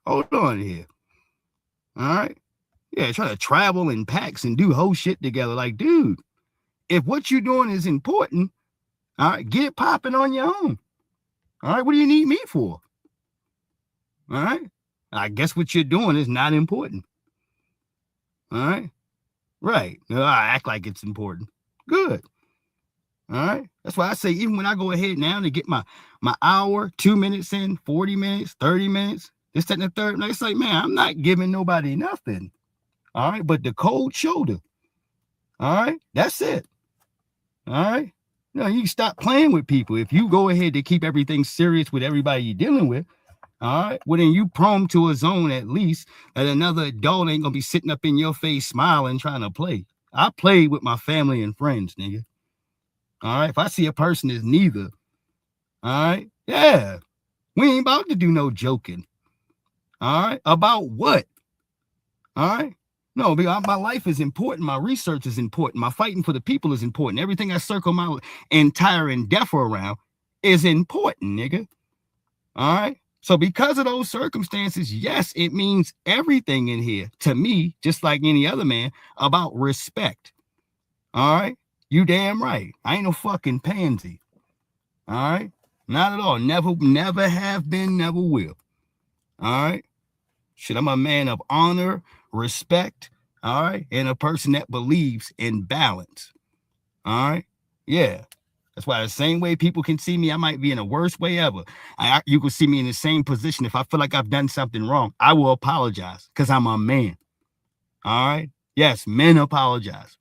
Hold on here. All right. Yeah, try to travel in packs and do whole shit together. Like, dude, if what you're doing is important, all right, get it popping on your own. All right, what do you need me for? All right. I guess what you're doing is not important. All right. Right. No, I act like it's important. Good. All right. That's why I say, even when I go ahead now to get my hour, 2 minutes in, 40 minutes, 30 minutes, this, that, and the third, it's like, man, I'm not giving nobody nothing. All right. But the cold shoulder. All right. That's it. All right. No, you stop playing with people. If you go ahead to keep everything serious with everybody you're dealing with, all right, well, then you prone to a zone at least that another adult ain't gonna be sitting up in your face smiling, trying to play. I play with my family and friends, nigga. All right. If I see a person is neither, all right, yeah, we ain't about to do no joking. All right. About what? All right. No, my life is important. My research is important. My fighting for the people is important. Everything I circle my entire endeavor around is important, nigga. All right. So because of those circumstances, yes, it means everything in here to me, just like any other man, about respect. All right. You damn right. I ain't no fucking pansy. All right. Not at all. Never have been, never will. All right. Shit, I'm a man of honor, respect, all right, and a person that believes in balance. All right. Yeah. That's why the same way people can see me, I might be in the worst way ever. You can see me in the same position. If I feel like I've done something wrong, I will apologize because I'm a man. All right. Yes, men apologize.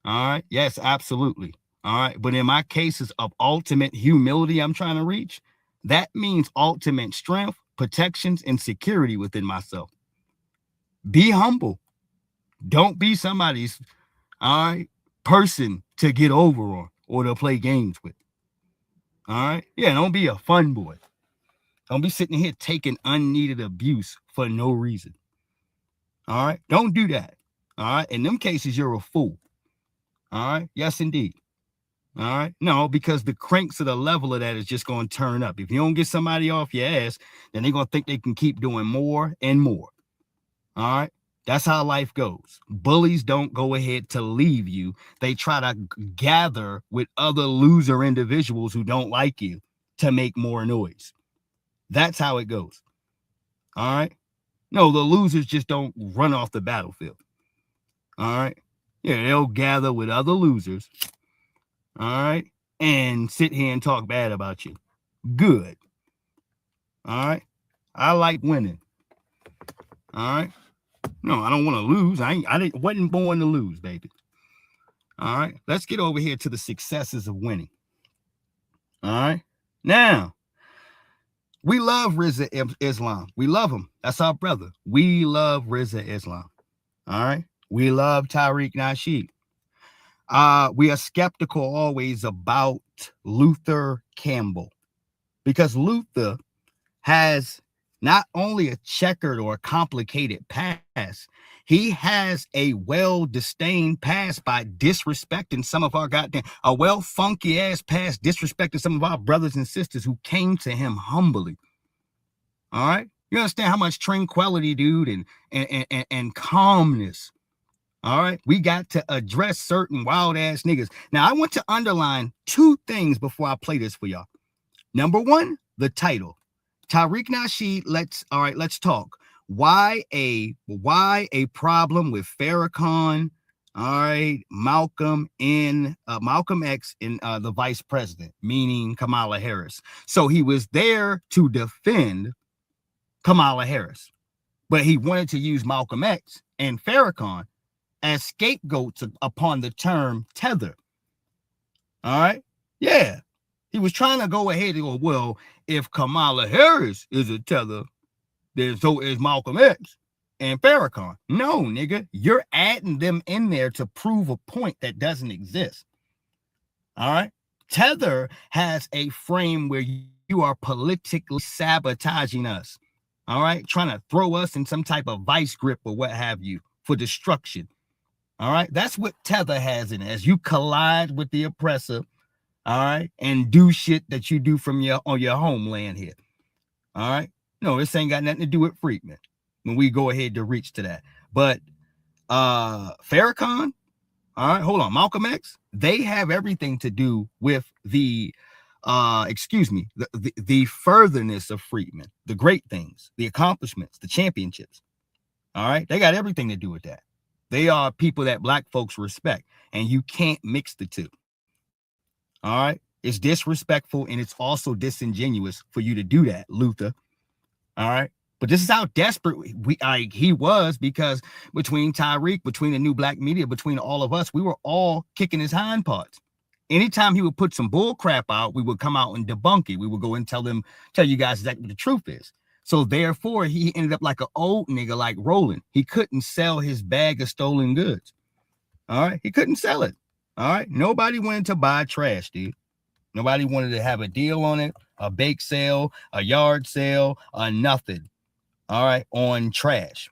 All right. Yes, absolutely. All right. But in my cases of ultimate humility I'm trying to reach, that means ultimate strength, protections, and security within myself. Be humble. Don't be somebody's all right person to get over on or to play games with. All right. Yeah, don't be a fun boy. Don't be sitting here taking unneeded abuse for no reason. All right. Don't do that. All right. In them cases, you're a fool. All right. Yes, indeed. All right. No, because the cranks of the level of that is just going to turn up. If you don't get somebody off your ass, then they're going to think they can keep doing more and more. All right. That's how life goes. Bullies don't go ahead to leave you. They try to gather with other loser individuals who don't like you to make more noise. That's how it goes. All right. No, the losers just don't run off the battlefield. All right. Yeah, they'll gather with other losers. All right. And sit here and talk bad about you. Good. All right. I like winning. All right. No, I don't want to lose. Wasn't born to lose, baby. All right. Let's get over here to the successes of winning. All right. Now, we love Rizza Islam. We love him. That's our brother. We love Rizza Islam. All right. We love Tariq Nasheed. We are skeptical always about Luther Campbell because Luther has not only a checkered or a complicated past, he has a well-disdained past by disrespecting some of our a well-funky ass past, disrespecting some of our brothers and sisters who came to him humbly. All right. You understand how much tranquility, dude, and calmness. All right. We got to address certain wild ass niggas. Now, I want to underline two things before I play this for y'all. Number one, the title. Tariq Nasheed, let's talk. Why a problem with Farrakhan, all right, Malcolm X and the vice president, meaning Kamala Harris. So he was there to defend Kamala Harris, but he wanted to use Malcolm X and Farrakhan as scapegoats upon the term tether. All right. Yeah. He was trying to go ahead and go, well, if Kamala Harris is a tether, then so is Malcolm X and Farrakhan. No, nigga, you're adding them in there to prove a point that doesn't exist. All right. Tether has a frame where you are politically sabotaging us. All right. Trying to throw us in some type of vice grip or what have you for destruction. All right. That's what tether has in it. As you collide with the oppressor, all right, and do shit that you do from your homeland here. All right. No, this ain't got nothing to do with Freedman when we go ahead to reach to that. But Farrakhan, all right, hold on, Malcolm X, they have everything to do with the the furtherness of Freedman, the great things, the accomplishments, the championships. All right, they got everything to do with that. They are people that black folks respect, and you can't mix the two. All right, it's disrespectful and it's also disingenuous for you to do that, Luther. All right, but this is how desperate he was, because between Tyreek, between the new black media, between all of us, we were all kicking his hind parts. Anytime he would put some bull crap out, we would come out and debunk it. We would go and tell you guys exactly what the truth is. So therefore, he ended up like an old nigga like Roland. He couldn't sell his bag of stolen goods. All right, he couldn't sell it. All right, nobody wanted to buy trash, dude. Nobody wanted to have a deal on it, a bake sale, a yard sale, or nothing. All right, on trash.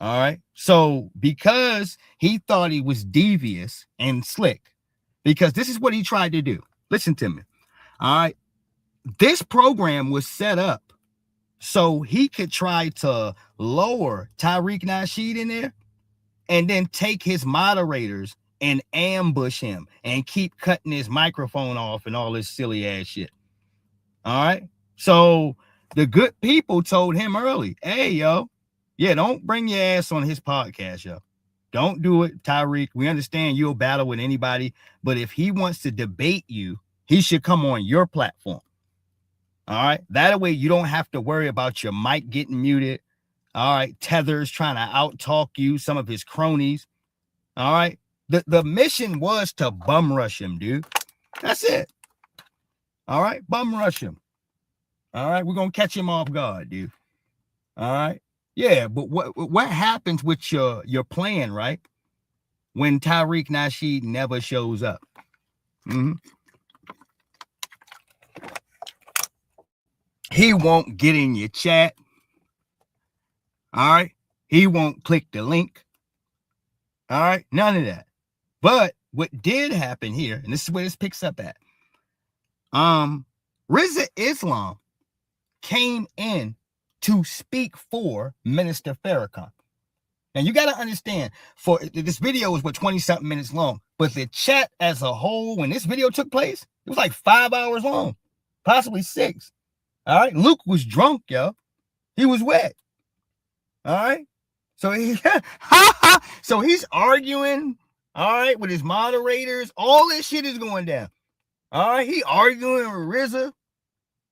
All right, so because he thought he was devious and slick, because this is what he tried to do. Listen to me. All right, this program was set up so he could try to lower Tariq Nasheed in there and then take his moderators and ambush him and keep cutting his microphone off and all this silly ass shit. All right. So the good people told him early, hey, yo, yeah, don't bring your ass on his podcast, yo. Don't do it, Tyreek. We understand you'll battle with anybody, but if he wants to debate you, he should come on your platform. All right. That way you don't have to worry about your mic getting muted. All right. Tether's trying to out-talk you, some of his cronies. All right. The mission was to bum rush him, dude. That's it. All right. Bum rush him. All right. We're going to catch him off guard, dude. All right. Yeah. But what happens with your plan, right? When Tariq Nasheed never shows up? Mm-hmm. He won't get in your chat. All right. He won't click the link. All right. None of that. But what did happen here, and this is where this picks up at, Rizza Islam came in to speak for Minister Farrakhan. And you got to understand, for this video was 20-something minutes long, but the chat as a whole, when this video took place, it was like 5 hours long, possibly 6. All right. Luke was drunk, yo. He was wet. All right. So so he's arguing, all right, with his moderators. All this shit is going down. All right. He arguing with Rizza.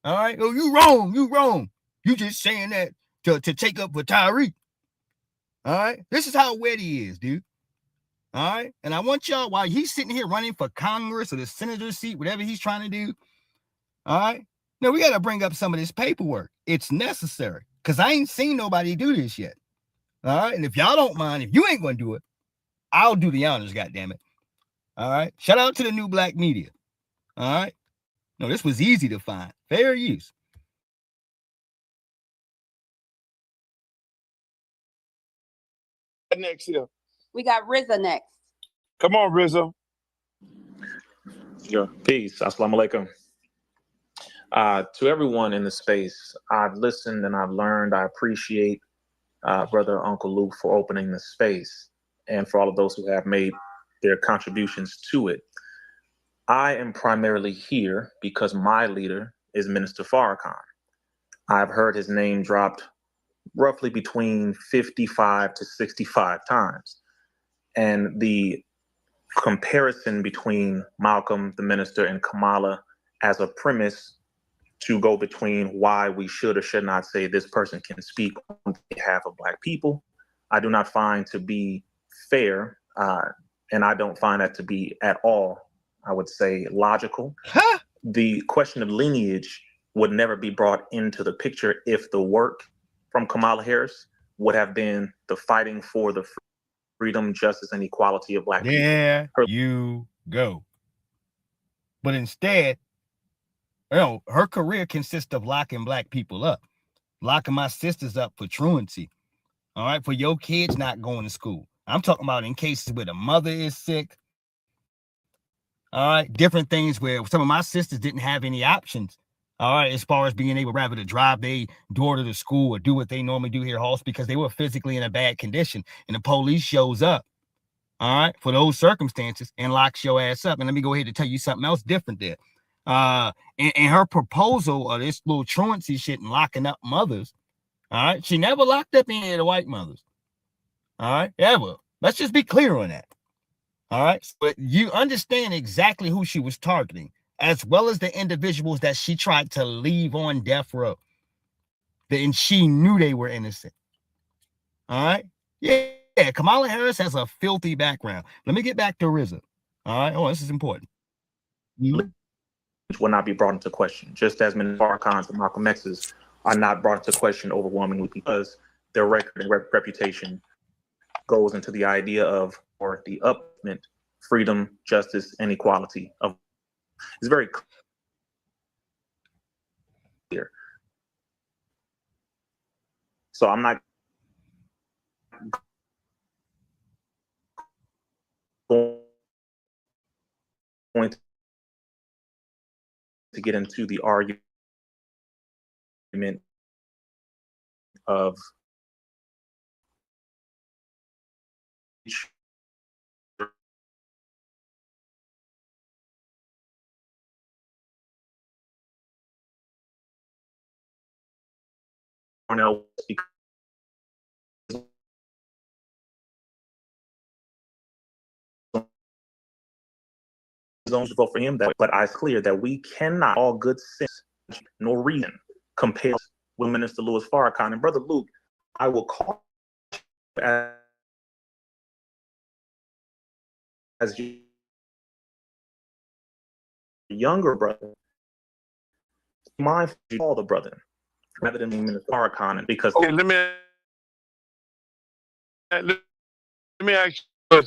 All right. Oh, you wrong. You wrong. You just saying that to take up for Tyreek. All right. This is how wet he is, dude. All right. And I want y'all, while he's sitting here running for Congress or the senator seat, whatever he's trying to do. All right. Now we got to bring up some of this paperwork. It's necessary, because I ain't seen nobody do this yet. All right. And if y'all don't mind, if you ain't going to do it, I'll do the honors, goddammit. All right. Shout out to the new black media. All right. No, this was easy to find. Fair use. Next here. We got Rizza next. Come on, Rizza. Yeah. Peace. Assalamu alaikum. To everyone in the space, I've listened and I've learned. I appreciate Brother Uncle Luke for opening the space and for all of those who have made their contributions to it. I am primarily here because my leader is Minister Farrakhan. I've heard his name dropped roughly between 55 to 65 times. And the comparison between Malcolm, the minister, and Kamala as a premise to go between why we should or should not say this person can speak on behalf of Black people, I do not find to be fair, and I don't find that to be at all, I would say, logical. Huh? The question of lineage would never be brought into the picture if the work from Kamala Harris would have been the fighting for the freedom, justice, and equality of Black people. There you go. But instead, you know, her career consists of locking Black people up, locking my sisters up for truancy. All right, for your kids not going to school. I'm talking about in cases where the mother is sick. All right, different things where some of my sisters didn't have any options. All right, as far as being able rather to drive their daughter to school or do what they normally do here, Hoss, because they were physically in a bad condition, and the police shows up, all right, for those circumstances and locks your ass up. And let me go ahead and tell you something else different there. And her proposal of this little truancy shit and locking up mothers, all right, she never locked up any of the white mothers, all right, ever. Let's just be clear on that. All right. But you understand exactly who she was targeting, as well as the individuals that she tried to leave on death row. And she knew they were innocent. All right. Yeah. Kamala Harris has a filthy background. Let me get back to RZA. All right. Oh, this is important. Will not be brought into question, just as many Farrakhan's and Malcolm X's are not brought into question overwhelmingly because their record and reputation goes into the idea of or the upliftment, freedom, justice, and equality. It's very clear. So I'm not going to get into the argument of Cornell because zones to vote for him. But it's clear that we cannot, all good sense, no reason, compare with Minister Louis Farrakhan. And Brother Luke, I will call as your younger brother, mindful of all the brother, rather than Minister Farrakhan, because okay, let me ask you.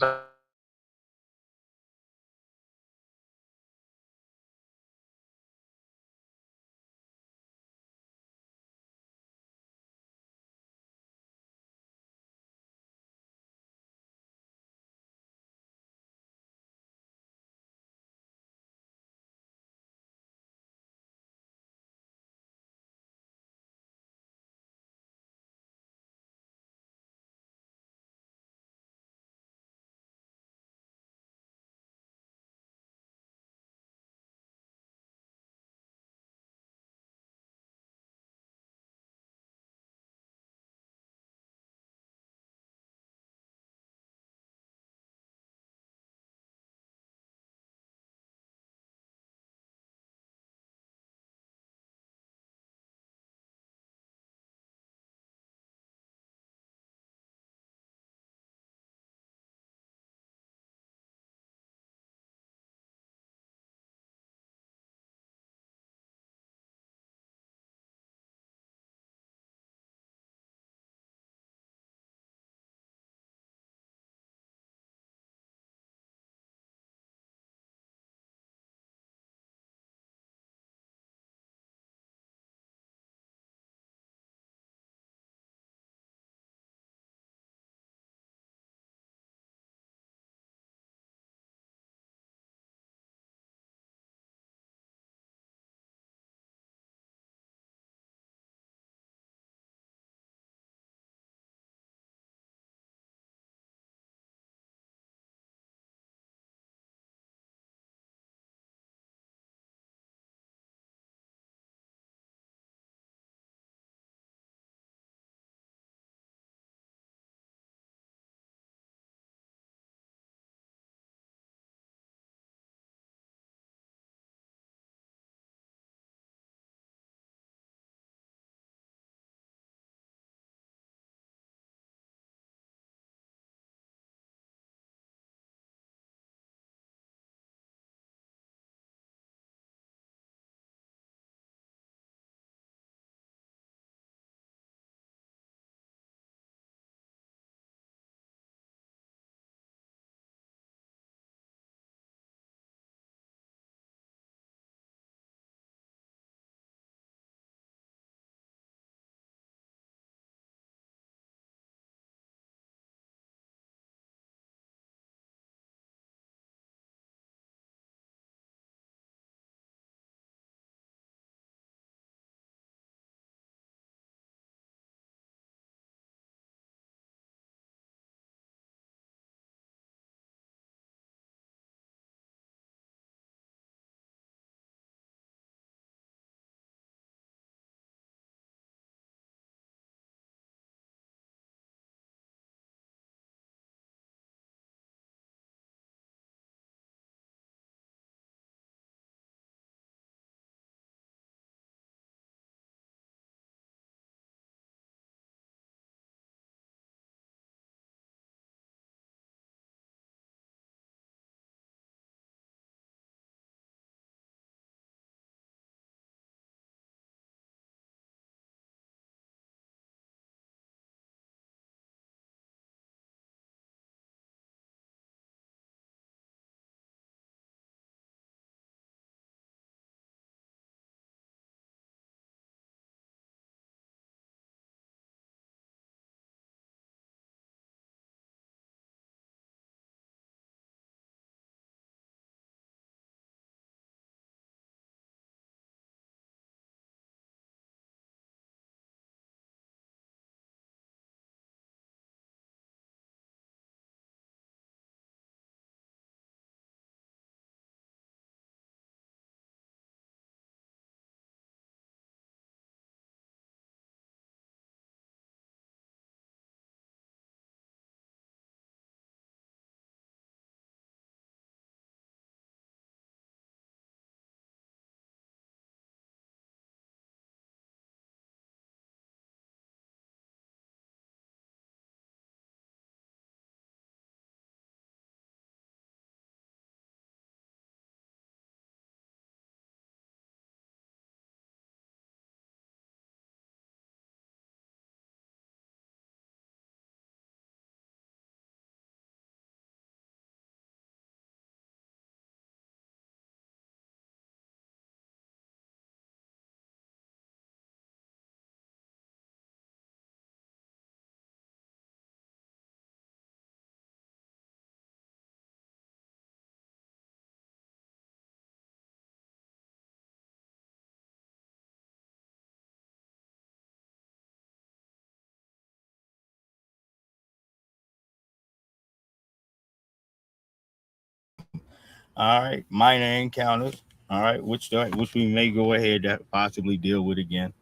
All right, minor encounters. All right, which we may go ahead to possibly deal with again.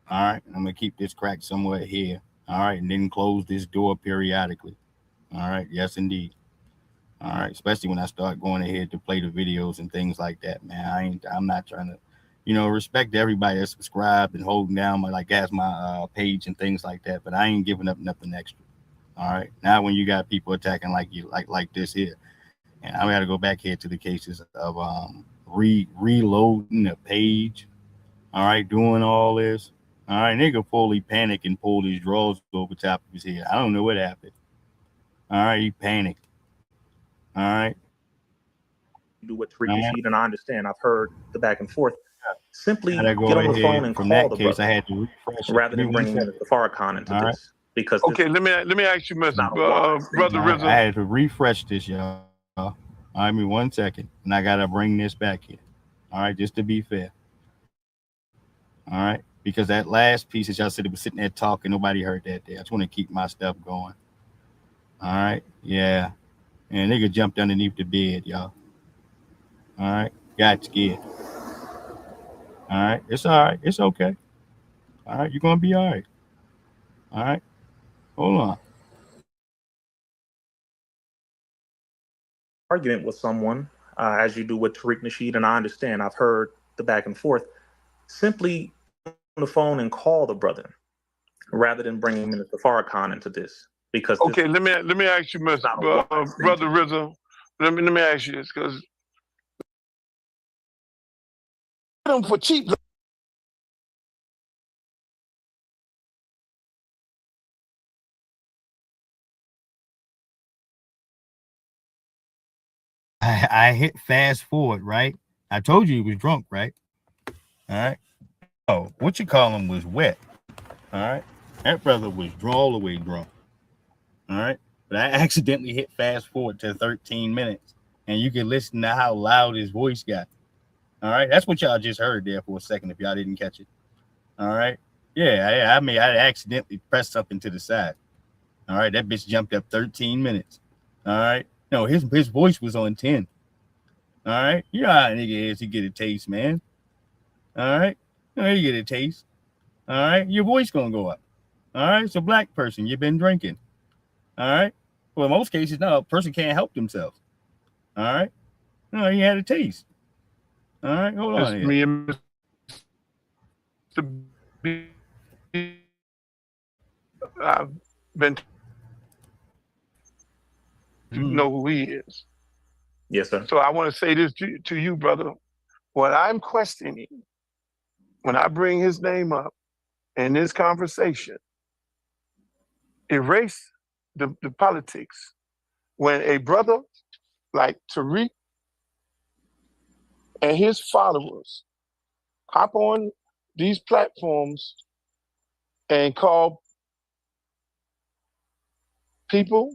All right, I'm gonna keep this crack somewhere here. All right, and then close this door periodically. All right, yes indeed. All right, especially when I start going ahead to play the videos and things like that, man. I'm not trying to, respect everybody that's subscribed and holding down my page and things like that. But I ain't giving up nothing extra. All right, now when you got people attacking like you, like this here, and I got to go back here to the cases of reloading the page. All right, doing all this. All right, nigga fully panic and pulled his drawers over top of his head. I don't know what happened. All right, he panicked. All right. Do what Tariq Nasheed, and I understand. I've heard the back and forth. Simply get on the phone and from call that the case, brother I had to refresh rather than bringing in the Farrakhan into this. Because okay, let me ask you, Mr. Brother Rizzo. I had to refresh this, y'all. All right, me 1 second, and I gotta bring this back here. All right, just to be fair. All right, because that last piece that y'all said it was sitting there talking, nobody heard that there. I just want to keep my stuff going. All right, yeah, and nigga jumped underneath the bed, y'all. All right, got scared. All right, it's all right, it's okay. All right, you're gonna be all right. All right, hold on. Argument with someone, as you do with Tariq Nasheed, and I understand. I've heard the back and forth. Simply on the phone and call the brother rather than bringing in the Farrakhan into this. Because okay, let me ask you, Mr. Brother Rizzo. Let me ask you this, because them for cheap. I hit fast forward, right? I told you he was drunk, right? All right. Oh, what you call him was wet. All right. That brother was all the way drunk. All right. But I accidentally hit fast forward to 13 minutes, and you can listen to how loud his voice got. All right. That's what y'all just heard there for a second if y'all didn't catch it. All right. Yeah. I accidentally pressed something to the side. All right. That bitch jumped up 13 minutes. All right. No, his voice was on 10. All right. You know how a nigga is. He get a taste, man. All right. You get a taste. All right. Your voice going to go up. All right. So black person, you've been drinking. All right. Well, in most cases, no, a person can't help themselves. All right. No, he had a taste. All right. Hold on here. Me and Mr. B, I've been to know who he is. Yes, sir. So I want to say this to you, brother. What I'm questioning, when I bring his name up in this conversation, erase the politics. When a brother like Tariq and his followers hop on these platforms and call people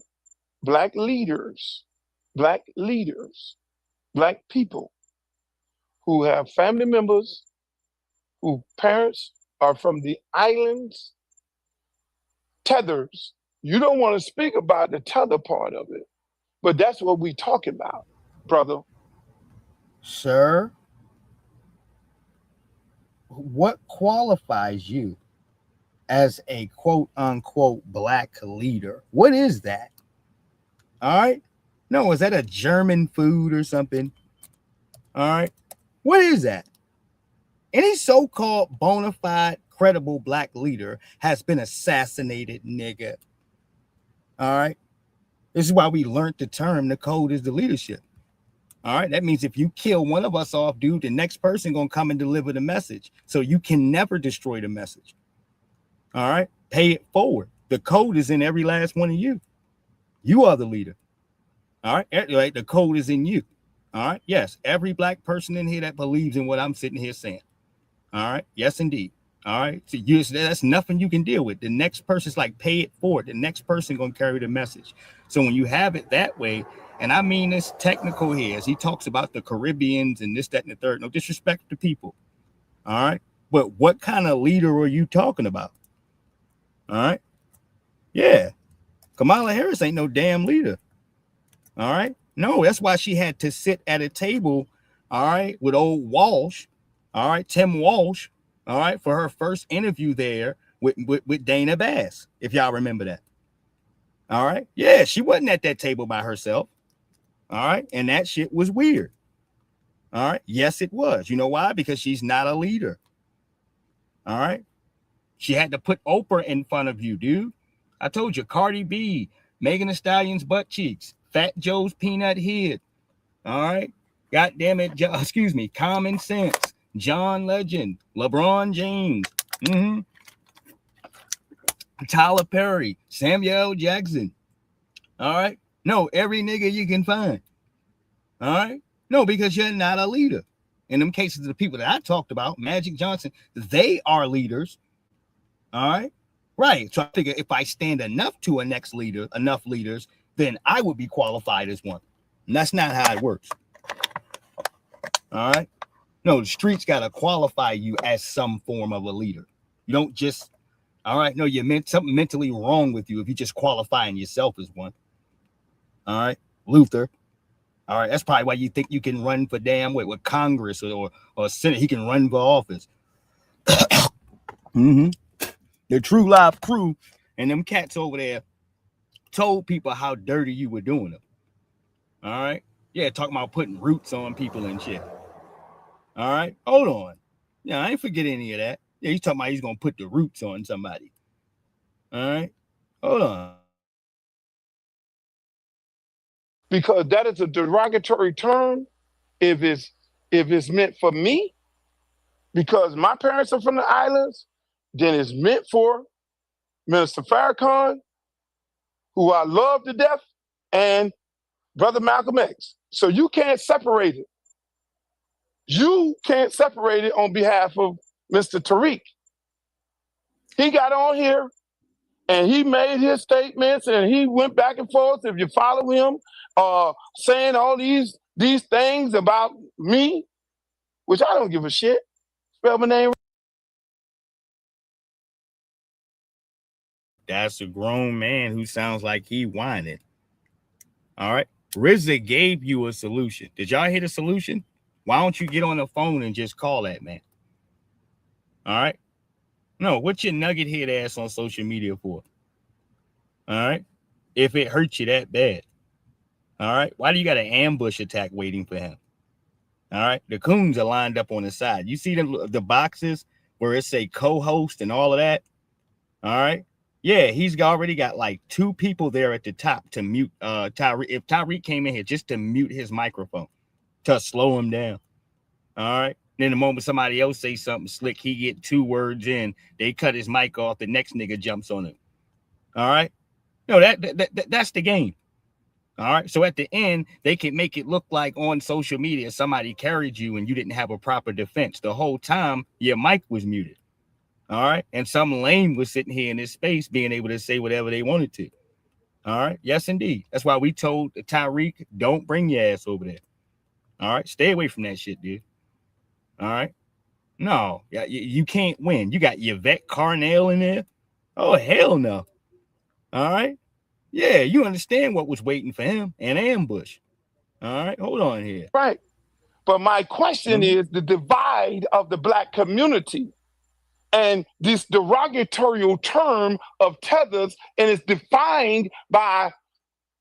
black leaders, black people who have family members whose parents are from the islands, tethers. You don't want to speak about the tether part of it, but that's what we talk about, brother. Sir, what qualifies you as a quote unquote black leader? What is that? All right. No, is that a German food or something? All right. What is that? Any so-called bona fide, credible black leader has been assassinated, nigga. All right. This is why we learned the term, the code is the leadership. All right. That means if you kill one of us off, dude, the next person gonna come and deliver the message. So you can never destroy the message. All right. Pay it forward. The code is in every last one of you. You are the leader. All right. Like the code is in you. All right. Yes. Every black person in here that believes in what I'm sitting here saying. All right. Yes, indeed. All right. So that's nothing you can deal with. The next person's like, pay it forward. The next person gonna carry the message. So when you have it that way, and I mean this technical here, as he talks about the Caribbeans and this, that, and the third. No disrespect to people. All right. But what kind of leader are you talking about? All right. Yeah. Kamala Harris ain't no damn leader. All right. No, that's why she had to sit at a table, all right, with old Walsh, all right, Tim Walsh, all right, for her first interview there with Dana Bass, if y'all remember that. All right. Yeah, she wasn't at that table by herself. All right. And that shit was weird. All right. Yes, it was. You know why? Because she's not a leader. All right. She had to put Oprah in front of you, dude. I told you, Cardi B, Megan Thee Stallion's butt cheeks, Fat Joe's peanut head. All right. God damn it. Excuse me. Common Sense, John Legend, LeBron James, Tyler Perry, Samuel Jackson. All right. No, every nigga you can find. All right. No, because you're not a leader. In them cases, the people that I talked about, Magic Johnson, they are leaders. All right. Right. So I figure if I stand enough to a next leader, enough leaders, then I would be qualified as one. And that's not how it works. All right. No, the streets got to qualify you as some form of a leader. You don't just, all right. No, you're something mentally wrong with you if you just qualifying yourself as one. All right. Luther. All right. That's probably why you think you can run for damn with Congress or Senate. He can run for office. The True Live crew and them cats over there told people how dirty you were doing them. All right. Yeah. Talking about putting roots on people and shit. All right. Hold on. Yeah. I ain't forget any of that. Yeah. He's talking about he's going to put the roots on somebody. All right. Hold on. Because that is a derogatory term if it's meant for me, because my parents are from the islands, then it's meant for Minister Farrakhan, who I love to death, and Brother Malcolm X. So you can't separate it. You can't separate it on behalf of Mr. Tariq. He got on here and he made his statements and he went back and forth. If you follow him, saying all these things about me, which I don't give a shit. Spell my name. That's a grown man who sounds like he whining. All right. RZA gave you a solution. Did y'all hear the solution? Why don't you get on the phone and just call that man? All right. No, what's your nugget head ass on social media for? All right. If it hurts you that bad. All right. Why do you got an ambush attack waiting for him? All right. The coons are lined up on the side. You see the boxes where it say co-host and all of that? All right. Yeah, he's already got like 2 people there at the top to mute Tyreek. If Tyreek came in here just to mute his microphone, to slow him down. All right. Then the moment somebody else say something slick, he get 2 words in, they cut his mic off, the next nigga jumps on him. All right. No, that's the game. All right. So at the end, they can make it look like on social media somebody carried you and you didn't have a proper defense. The whole time your mic was muted. All right. And some lame was sitting here in this space being able to say whatever they wanted to. All right. Yes, indeed. That's why we told Tyreek, don't bring your ass over there. All right. Stay away from that shit, dude. All right. No, you can't win. You got Yvette Carnell in there. Oh, hell no. All right. Yeah, you understand what was waiting for him, an ambush. All right. Hold on here. Right. But my question is the divide of the Black community. And this derogatory term of tethers, and it's defined by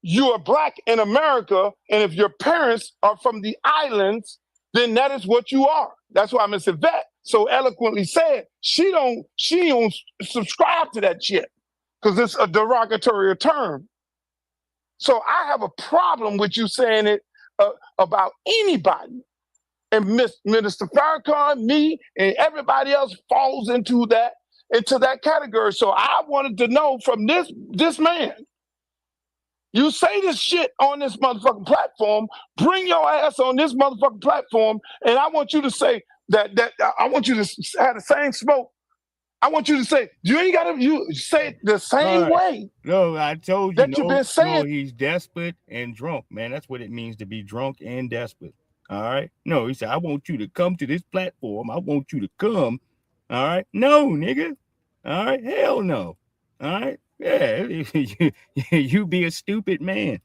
you're Black in America, and if your parents are from the islands, then that is what you are. That's why Miss Yvette so eloquently said she don't subscribe to that shit because it's a derogatory term. So I have a problem with you saying it about anybody. And Minister Farrakhan, me, and everybody else falls into that category. So I wanted to know from this man, you say this shit on this motherfucking platform, bring your ass on this motherfucking platform, and I want you to say that I want you to have the same smoke. I want you to say, you ain't got to you say it the same way. No, I told you. That you've been saying. No, he's desperate and drunk, man. That's what it means to be drunk and desperate. All right. No, he said, I want you to come to this platform. I want you to come. All right. No, nigga. All right. Hell no. All right. Yeah. You be a stupid man.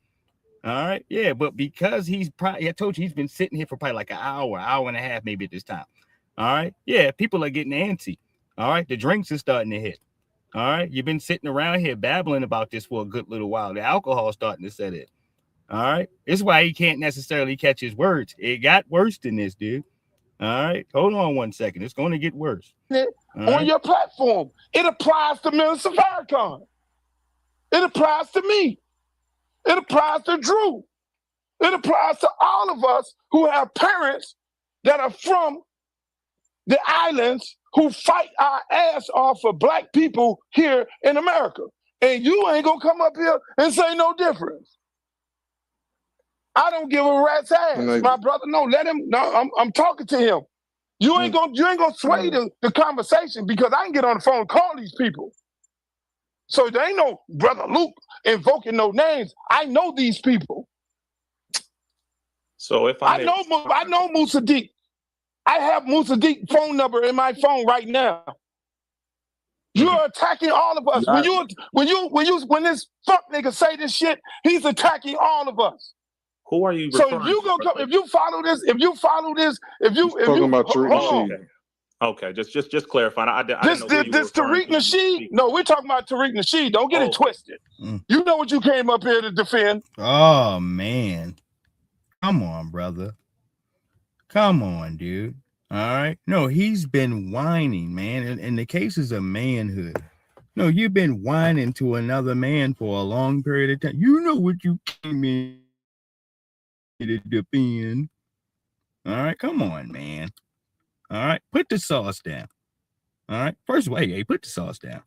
All right. Yeah, but because he's probably, I told you, he's been sitting here for probably like an hour and a half, maybe at this time. All right. Yeah, people are getting antsy. All right. The drinks are starting to hit. All right. You've been sitting around here babbling about this for a good little while. The alcohol's starting to set in. All right. This is why he can't necessarily catch his words. It got worse than this, dude. All right. Hold on 1 second. It's going to get worse. On your platform. It applies to Minister Farrakhan. It applies to me. It applies to Drew. It applies to all of us who have parents that are from the islands who fight our ass off for black people here in America. And you ain't gonna come up here and say no difference. I don't give a rat's ass, my brother. No, let him. No, I'm talking to him. You ain't gonna sway the conversation because I can get on the phone and call these people. So there ain't no Brother Luke invoking no names. I know these people. So if I know Musa Deep. I have Musa Deep phone number in my phone right now. You are attacking all of us. When this fuck nigga say this shit, he's attacking all of us. Who are you? So if you gonna come, if you follow this, if you talking about Tariq Nasheed. Okay, just clarifying. I didn't know who you this Tariq Nasheed. No, we're talking about Tariq Nasheed. Don't get it twisted. You know what you came up here to defend. Oh man, come on, brother. Come on, dude. All right. No, he's been whining, man. And the cases of manhood. No, you've been whining to another man for a long period of time. You know what you came in to defend. All right, come on, man. All right, put the sauce down. All right. First of all, hey, put the sauce down.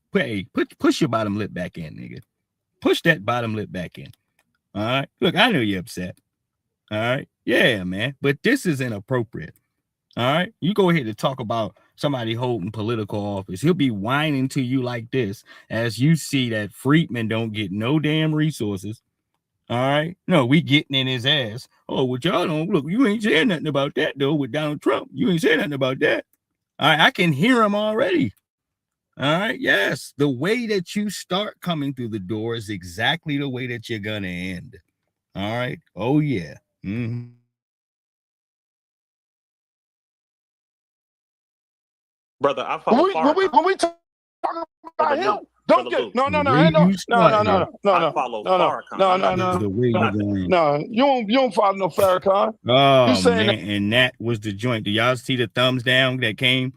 Push your bottom lip back in, nigga. Push that bottom lip back in. All right. Look, I know you're upset. All right. Yeah, man. But this is inappropriate. All right. You go ahead and talk about somebody holding political office. He'll be whining to you like this as you see that Friedman don't get no damn resources. All right. No, we getting in his ass. Oh, what y'all don't look. You ain't saying nothing about that, though, with Donald Trump. You ain't saying nothing about that. All right. I can hear him already. All right. Yes. The way that you start coming through the door is exactly the way that you're going to end. All right. Oh, yeah. Mm-hmm. Brother, I follow when we talk about him, don't get no. You don't follow no Farrakhan. Oh man, and that was the joint. Do y'all see the thumbs down that came?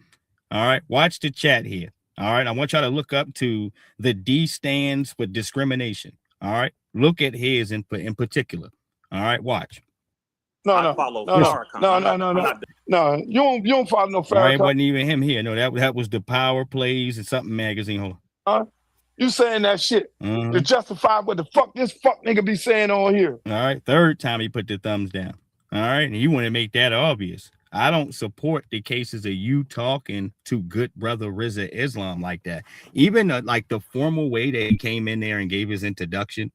All right, watch the chat here. All right, I want y'all to look up to the D stands for discrimination. All right, look at his in particular. All right, watch. No, you don't follow no Farrakhan. All right, it wasn't even him here. No, that was the Power Plays and something magazine. Hold on. You saying that shit to justify what the fuck this fuck nigga be saying on here. All right, third time he put the thumbs down. All right, and you want to make that obvious. I don't support the cases of you talking to good brother Rizza Islam like that. Even like the formal way that he came in there and gave his introduction,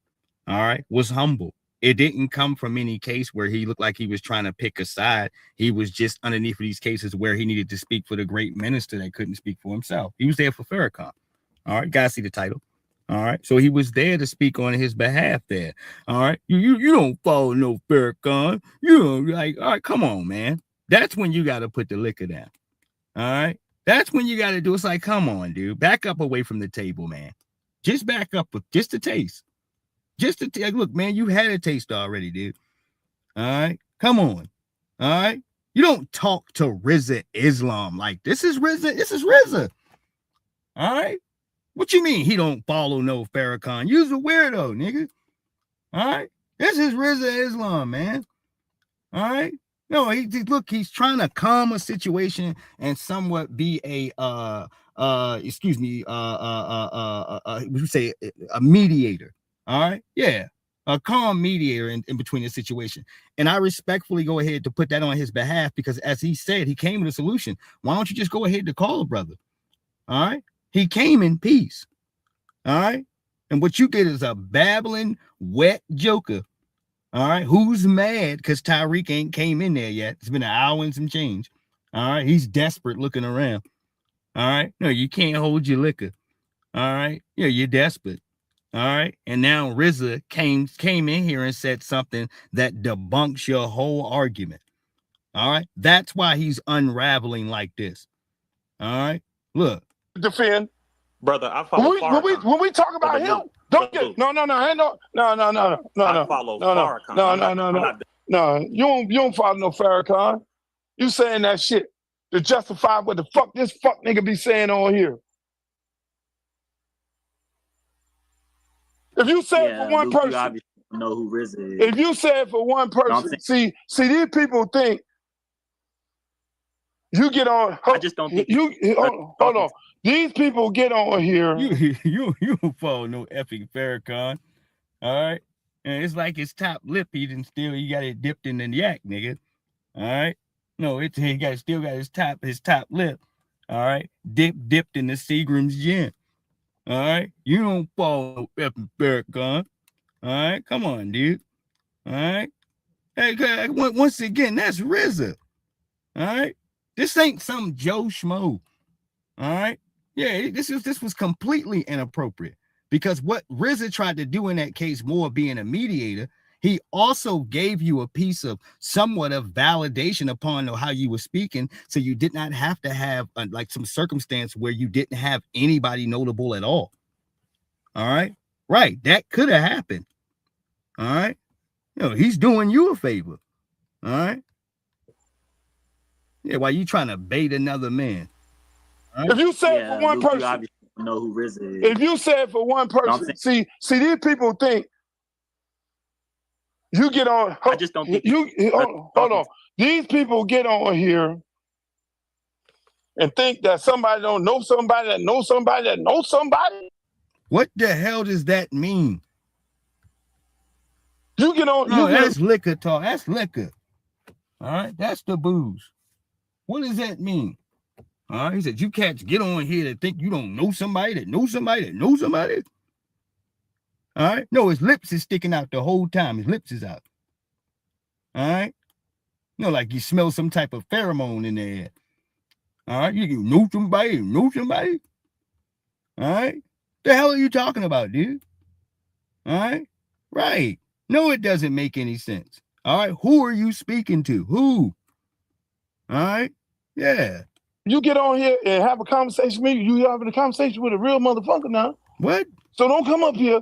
all right, was humble. It didn't come from any case where he looked like he was trying to pick a side. He was just underneath these cases where he needed to speak for the great minister that couldn't speak for himself. He was there for Farrakhan. All right, guys, see the title. All right, so he was there to speak on his behalf there. All right, you don't follow no Farrakhan. You know, like, all right, come on, man. That's when you got to put the liquor down. All right, that's when you got to do. It's like, come on, dude, back up away from the table, man. Just back up with just a taste. Just to look, man, you had a taste already, dude. All right, come on. All right, you don't talk to Rizza Islam like this is Rizza. This is Rizza. All right, what you mean he don't follow no Farrakhan? You's a weirdo, nigga. All right, this is Rizza Islam, man. All right, no, he's trying to calm a situation and somewhat be a a mediator. All right. Yeah. A calm mediator in between the situation. And I respectfully go ahead to put that on his behalf because as he said, he came with a solution. Why don't you just go ahead to call a brother? All right. He came in peace. All right. And what you get is a babbling, wet joker. All right. Who's mad because Tariq ain't came in there yet. It's been an hour and some change. All right. He's desperate looking around. All right. No, you can't hold your liquor. All right. Yeah, you're desperate. All right. And now RZA came in here and said something that debunks your whole argument. All right. That's why he's unraveling like this. All right. Look. Defend. Brother, I follow when we talk about him, don't get no. I follow Farrakhan. No, you don't follow no Farrakhan. You saying that shit to justify what the fuck this fuck nigga be saying on here. If you say it for one person, you obviously know who RZA is. If you say it for one person, see these people think you get on. I just don't think hold on. These people get on here. You don't follow no effing Farrakhan. All right. And it's like his top lip, he got it dipped in the yak, nigga. All right. No, he still got his top lip. All right. Dipped in the Seagram's gin. All right. You don't follow no effing Farrakhan. All right. Come on, dude. All right. Hey, once again, that's RZA. All right. This ain't some Joe Schmo. All right. Yeah, this was completely inappropriate because what RZA tried to do in that case, more being a mediator, he also gave you a piece of somewhat of validation upon how you were speaking. So you did not have to have like some circumstance where you didn't have anybody notable at all. All right. Right. That could have happened. All right. He's doing you a favor. All right. Yeah. While you trying to bait another man. Right? If you say it for one person, you obviously know who RZA is. If you say it for one person, see these people think you get on. I just don't think hold on. These people get on here and think that somebody don't know somebody that knows somebody that knows somebody. What the hell does that mean? You get on. No, that's liquor talk. That's liquor. All right, that's the booze. What does that mean? All right, he said, you cats get on here to think you don't know somebody that knows somebody that knows somebody. All right. No, his lips is sticking out the whole time. His lips is out. All right. Like you smell some type of pheromone in the air. All right. You know somebody, All right. The hell are you talking about, dude? All right. Right. No, it doesn't make any sense. All right. Who are you speaking to? Who? All right. Yeah. You get on here and have a conversation with me. You having a conversation with a real motherfucker now. What? So don't come up here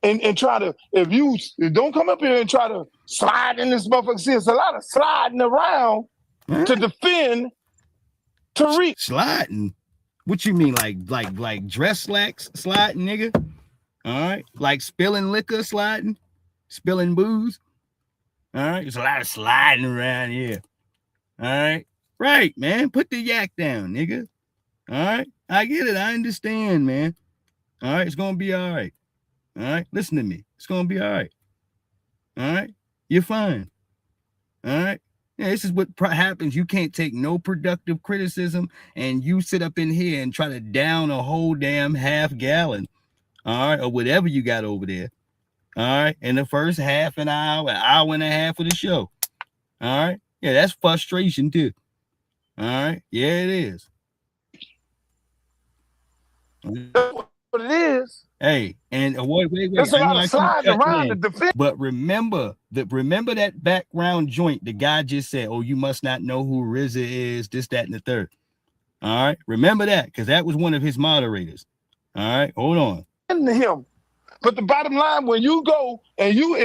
and try to, don't come up here and try to slide in this motherfucker. See, it's a lot of sliding around to defend Tariq. Sliding? What you mean, like dress slacks sliding, nigga? All right. Like spilling liquor sliding? Spilling booze? All right. There's a lot of sliding around here. All right. Right, man. Put the yak down, nigga. All right. I get it. I understand, man. All right. It's going to be all right. All right. Listen to me. It's going to be all right. All right. You're fine. All right. Yeah, this is what happens. You can't take no productive criticism and you sit up in here and try to down a whole damn half gallon. All right. Or whatever you got over there. All right. In the first half an hour and a half of the show. All right. Yeah, that's frustration too. All right. Yeah, it is. That's what it is. Hey, and wait. There's a lot of sliding around the defense. But remember that background joint. The guy just said, "Oh, you must not know who RZA is." This, that, and the third. All right. Remember that because that was one of his moderators. All right. Hold on. Him. But the bottom line, when you go and your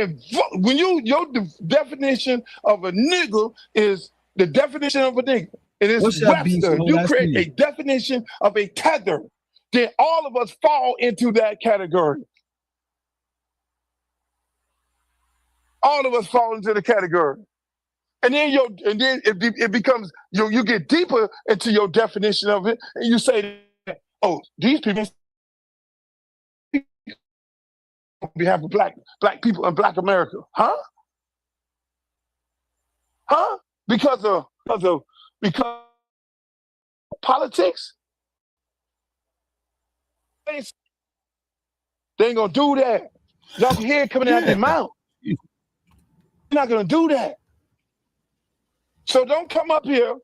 definition of a nigga is the definition of a nigga. It is Webster. You create a definition of a tether. Then all of us fall into that category. All of us fall into the category. And then it becomes you get deeper into your definition of it, and you say, oh, these people on behalf of black people and black America. Huh? Because politics? They ain't gonna do that. Y'all can hear it coming out their mouth. You're not gonna do that. So don't come up here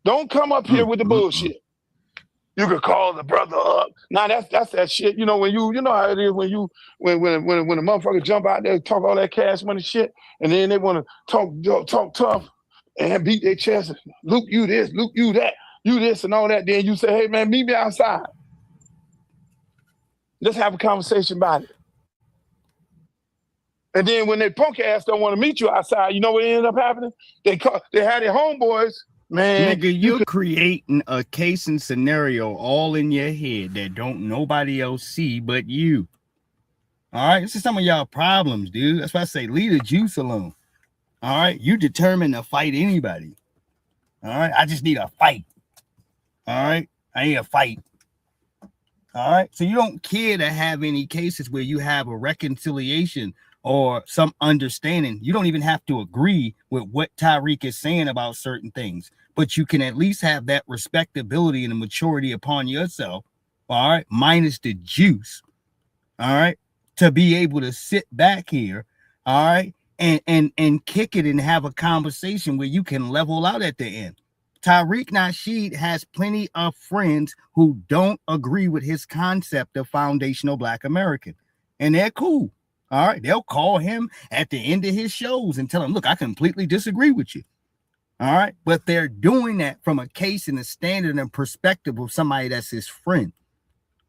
with the bullshit. You could call the brother up. Now that's that shit. You know when you know how it is when a motherfucker jump out there and talk all that cash money shit, and then they want to talk tough and beat their chest. Luke, you this, Luke, you that, you this, and all that. Then you say, hey man, meet me outside. Let's have a conversation about it. And then when they punk ass don't want to meet you outside, you know what ended up happening? They had their homeboys. Man, nigga, you're creating a case and scenario all in your head that don't nobody else see but you. All right, this is some of y'all problems, dude. That's why I say leave the juice alone. All right, you determined to fight anybody. All right, I just need a fight. All right, I need a fight. All right, so you don't care to have any cases where you have a reconciliation or some understanding. You don't even have to agree with what Tariq is saying about certain things, but you can at least have that respectability and the maturity upon yourself, all right, minus the juice, all right, to be able to sit back here, all right, and kick it and have a conversation where you can level out at the end. Tariq Nasheed has plenty of friends who don't agree with his concept of foundational Black American, and they're cool. All right, they'll call him at the end of his shows and tell him, look, I completely disagree with you. All right, but they're doing that from a case and a standard and perspective of somebody that's his friend.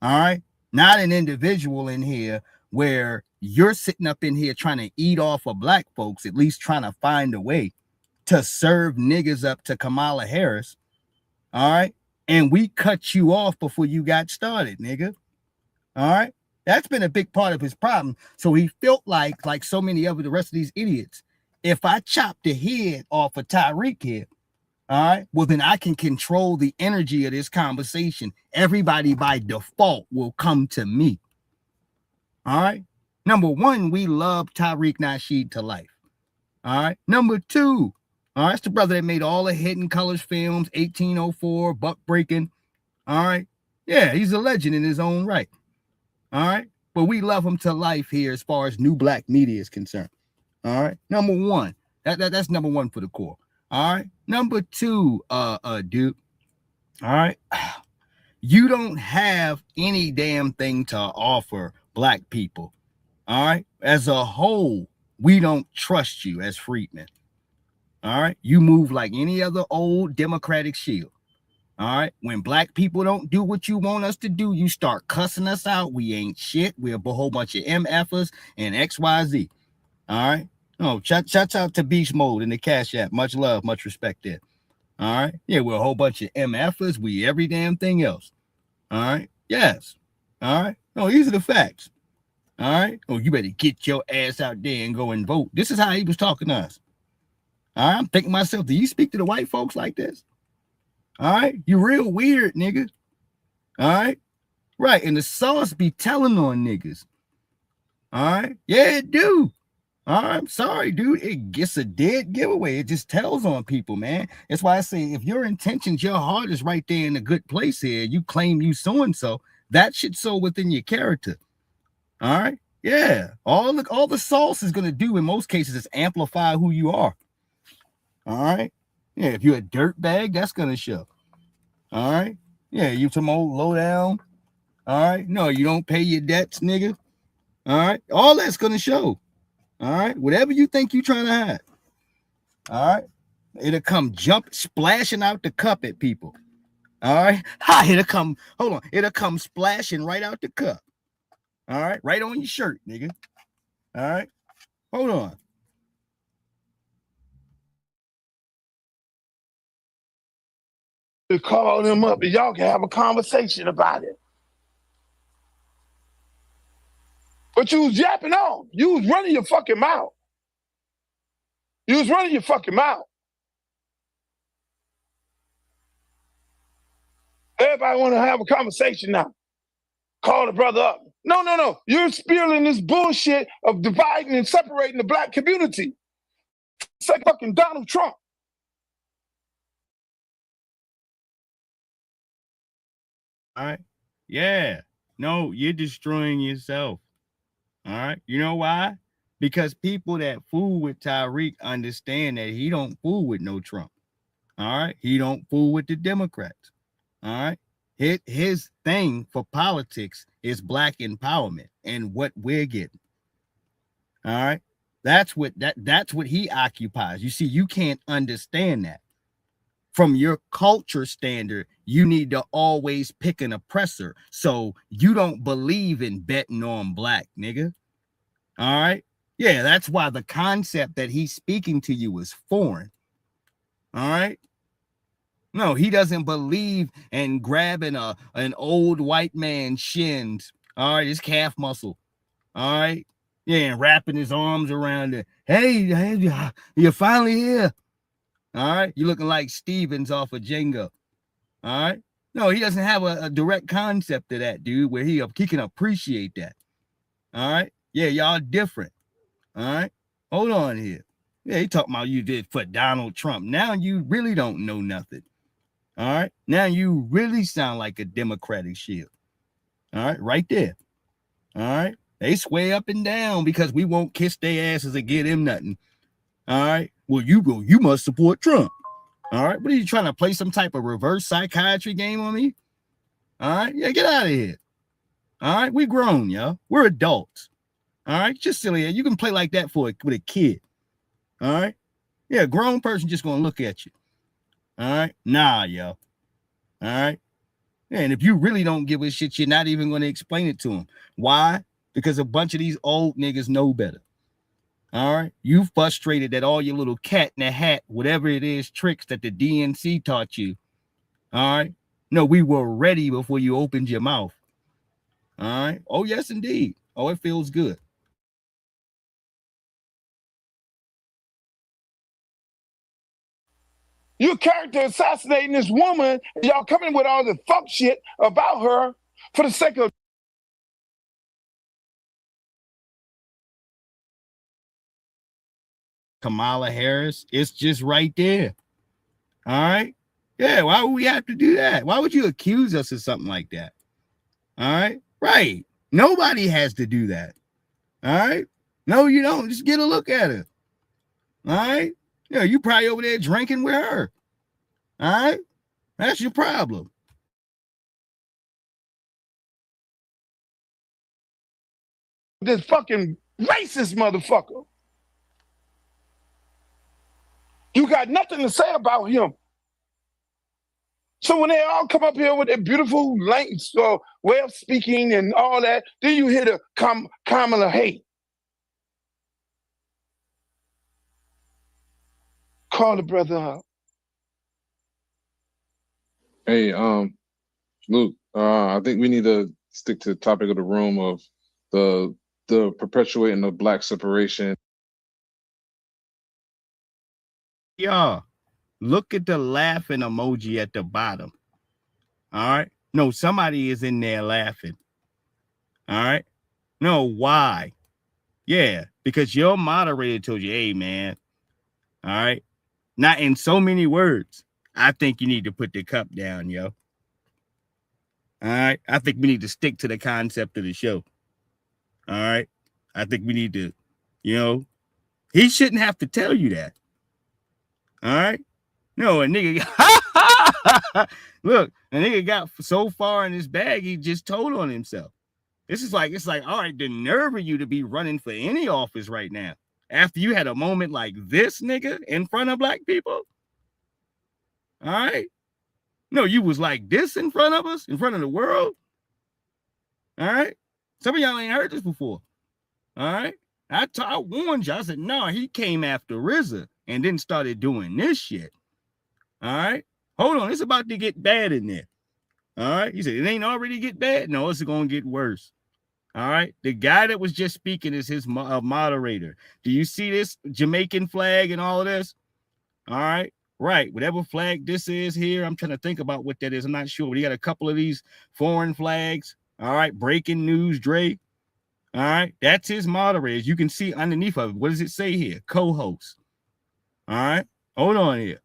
All right, not an individual in here where you're sitting up in here trying to eat off of Black folks, at least trying to find a way to serve niggas up to Kamala Harris. All right, and we cut you off before you got started, nigga. All right. That's been a big part of his problem. So he felt like so many of the rest of these idiots, if I chop the head off of Tariq here, all right, well, then I can control the energy of this conversation. Everybody by default will come to me. All right. Number one, we love Tariq Nasheed to life. All right. Number two, all right, it's the brother that made all the Hidden Colors films, 1804, Buck Breaking. All right. Yeah, he's a legend in his own right. All right, but we love him to life here as far as new Black media is concerned. All right, number one, that's number one for the core. All right, number two, dude. All right, you don't have any damn thing to offer Black people. All right, as a whole, we don't trust you as freedmen. All right, you move like any other old Democratic shield. All right. When Black people don't do what you want us to do, you start cussing us out. We ain't shit. We're a whole bunch of MFers and XYZ. All right. No, shout out to Beast Mode in the Cash App. Much love, much respect there. All right. Yeah, we're a whole bunch of MFers. We every damn thing else. All right. Yes. All right. No, these are the facts. All right. Oh, you better get your ass out there and go and vote. This is how he was talking to us. All right. I'm thinking to myself, do you speak to the white folks like this? All right, you real weird, nigga. All right, right, and the sauce be telling on niggas. All right, yeah, it do. All right, I'm sorry, dude. It gets a dead giveaway. It just tells on people, man. That's why I say if your intentions, your heart is right there in a good place here, you claim you so and so, that should show within your character. All right, yeah. All the sauce is gonna do in most cases is amplify who you are. All right. Yeah, if you're a dirtbag, that's gonna show. All right. Yeah, you some old low down. All right. No, you don't pay your debts, nigga. All right. All that's gonna show. All right. Whatever you think you're trying to hide. All right. It'll come splashing out the cup at people. All right. It'll come splashing right out the cup. All right. Right on your shirt, nigga. All right. Hold on. To call them up and y'all can have a conversation about it. But you was yapping on. You was running your fucking mouth. You was running your fucking mouth. Everybody want to have a conversation now. Call the brother up. No. You're spewing this bullshit of dividing and separating the Black community. It's like fucking Donald Trump. All right. Yeah. No, you're destroying yourself. All right. You know why? Because people that fool with Tariq understand that he don't fool with no Trump. All right. He don't fool with the Democrats. All right. His thing for politics is black empowerment and what we're getting. All right. That's what he occupies. You see, you can't understand that. From your culture standard, you need to always pick an oppressor. So you don't believe in betting on black, nigga. All right. Yeah, that's why the concept that he's speaking to you is foreign. All right. No, he doesn't believe in grabbing an old white man's shins. All right, his calf muscle. All right. Yeah, and wrapping his arms around it. Hey, you're finally here. All right. You're looking like Stevens off of Jenga. All right. No, he doesn't have a direct concept of that, dude, where he can appreciate that. All right. Yeah, y'all different. All right. Hold on here. Yeah, he talking about you did for Donald Trump. Now you really don't know nothing. All right. Now you really sound like a Democratic shield. All right. Right there. All right. They sway up and down because we won't kiss their asses and get him nothing. All right. Well, you must support Trump. All right. What are you trying to play some type of reverse psychiatry game on me? All right. Yeah, get out of here. All right. We grown, yo. We're adults. All right. Just silly. You can play like that with a kid. All right. Yeah, a grown person just gonna look at you. All right. Nah, yo. All right. Yeah, and if you really don't give a shit, you're not even going to explain it to them. Why? Because a bunch of these old niggas know better. All right. You frustrated that all your little cat in the hat, whatever it is, tricks that the DNC taught you. All right. No, we were ready before you opened your mouth. All right. Oh, yes, indeed. Oh, it feels good. You character assassinating this woman, and y'all coming with all the fuck shit about her for the sake of Kamala Harris. It's just right there. All right. Yeah. Why would we have to do that? Why would you accuse us of something like that? All right. Right. Nobody has to do that. All right. No, you don't. Just get a look at her. All right. Yeah, you probably over there drinking with her. All right. That's your problem. this fucking racist motherfucker. You got nothing to say about him. So when they all come up here with their beautiful way of speaking and all that, then you hear the Kamala hate. Call the brother up. Hey, Luke, I think we need to stick to the topic of the room of the perpetuating of black separation. Y'all, look at the laughing emoji at the bottom. All right. No, somebody is in there laughing. All right. No, why? Yeah, because your moderator told you, hey, man. All right. Not in so many words. I think you need to put the cup down, yo. All right. I think we need to stick to the concept of the show. All right. I think we need to, he shouldn't have to tell you that. All right. No, a nigga, look, a nigga got so far in his bag, he just told on himself. It's like, all right, the nerve of you to be running for any office right now after you had a moment like this, nigga, in front of black people. All right. No, you was like this in front of us, in front of the world. All right. Some of y'all ain't heard this before. All right. I warned you. I said, no, he came after RZA and then started doing this shit. All right. Hold on. It's about to get bad in there. All right. He said, it ain't already get bad. No, it's going to get worse. All right. The guy that was just speaking is his moderator. Do you see this Jamaican flag and all of this? All right. Right. Whatever flag this is here, I'm trying to think about what that is. I'm not sure. But he got a couple of these foreign flags. All right. Breaking news, Dre. All right. That's his moderator. As you can see underneath of it. What does it say here? Co-host. All right. Hold on here.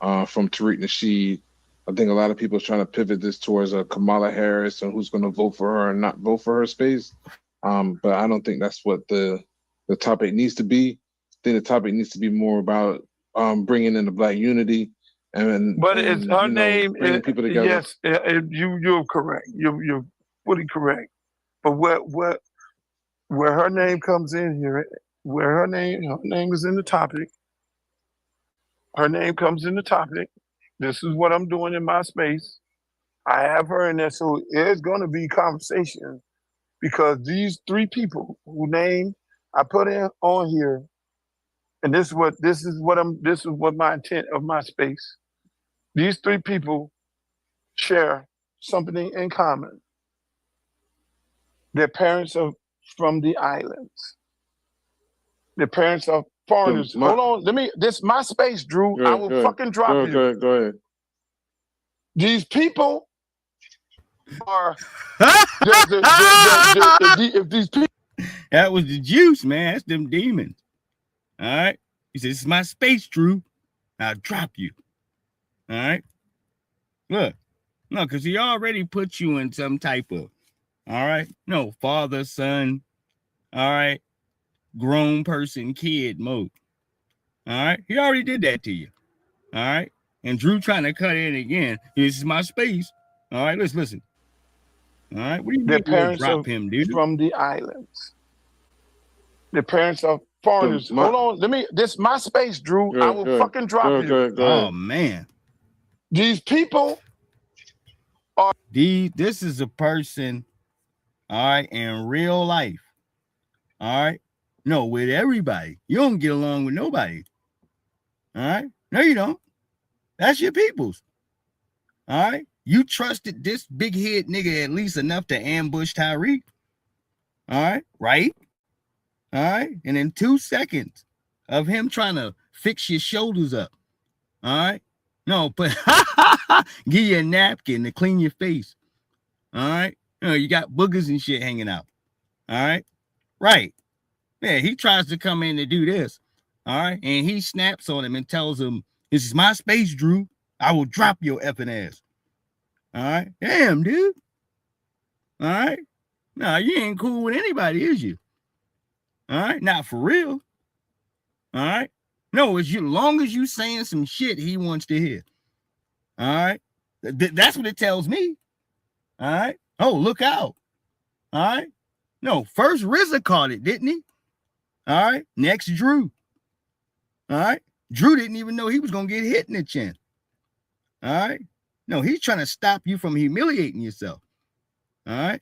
From Tariq Nasheed. I think a lot of people are trying to pivot this towards Kamala Harris and who's going to vote for her and not vote for her space. But I don't think that's what the topic needs to be. I think the topic needs to be more about bringing in the black unity But it's her name. Bringing people together. Yes, you're correct. You're fully correct. But where her name comes in here, where her name is in the topic. Her name comes in the topic. This is what I'm doing in my space. I have her in there, so there's going to be conversation because these three people who name I put in on here, and this is what my intent of my space. These three people share something in common. Their parents are from the islands. Their parents are foreigners. Hold on, this my space, Drew. I will fucking drop you. Go ahead. These people are if these people. That was the juice, man. That's them demons. All right. He said, "This is my space, Drew. I'll drop you." All right. Look, no, because he already put you in some type of, all right, no, father, son, all right, grown person, kid mode. All right. He already did that to you. All right. And Drew trying to cut in again. This is my space. All right. Let's listen. All right. What do you Their mean parents drop him, dude? From the islands. Their parents are foreigners. Hold on. This my space, Drew. I will fucking drop you. Go ahead. Oh man. These people are this is a person, all right, in real life. All right. No, with everybody. You don't get along with nobody. All right. No, you don't. That's your peoples. All right. You trusted this big head nigga at least enough to ambush Tyreek. All right. Right. All right. And in 2 seconds of him trying to fix your shoulders up. All right. No, but give you a napkin to clean your face. All right. You got boogers and shit hanging out. All right. Right. Yeah. He tries to come in to do this. All right. And he snaps on him and tells him, "This is my space, Drew. I will drop your effing ass." All right. Damn, dude. All right. No, you ain't cool with anybody, is you? All right. Not for real. All right. No, as long as you saying some shit he wants to hear. All right. That's what it tells me. All right. Oh, look out. All right. No, first RZA caught it, didn't he? All right. Next, Drew. All right. Drew didn't even know he was going to get hit in the chin. All right. No, he's trying to stop you from humiliating yourself. All right.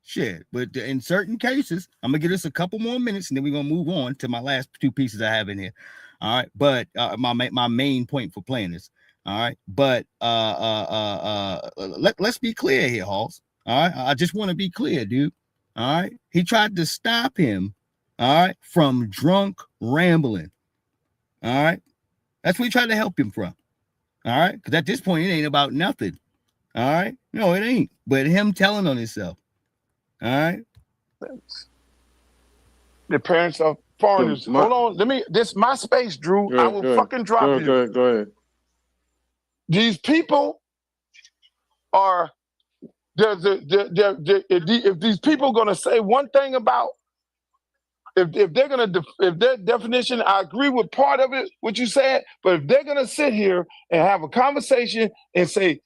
Shit. But in certain cases, I'm going to give us a couple more minutes and then we're going to move on to my last two pieces I have in here. All right. But my main point for playing this. All right. But let's be clear here, Halls. All right. I just want to be clear, dude. All right. He tried to stop him, all right, from drunk rambling. All right. That's what he tried to help him from. All right. Because at this point, it ain't about nothing. All right. No, it ain't. But him telling on himself. All right. Their parents are foreigners. Hold on. This my space, Drew. I will fucking drop you. Go ahead. These people are if these people gonna say one thing about if their definition, I agree with part of it, what you said, but if they're gonna sit here and have a conversation and say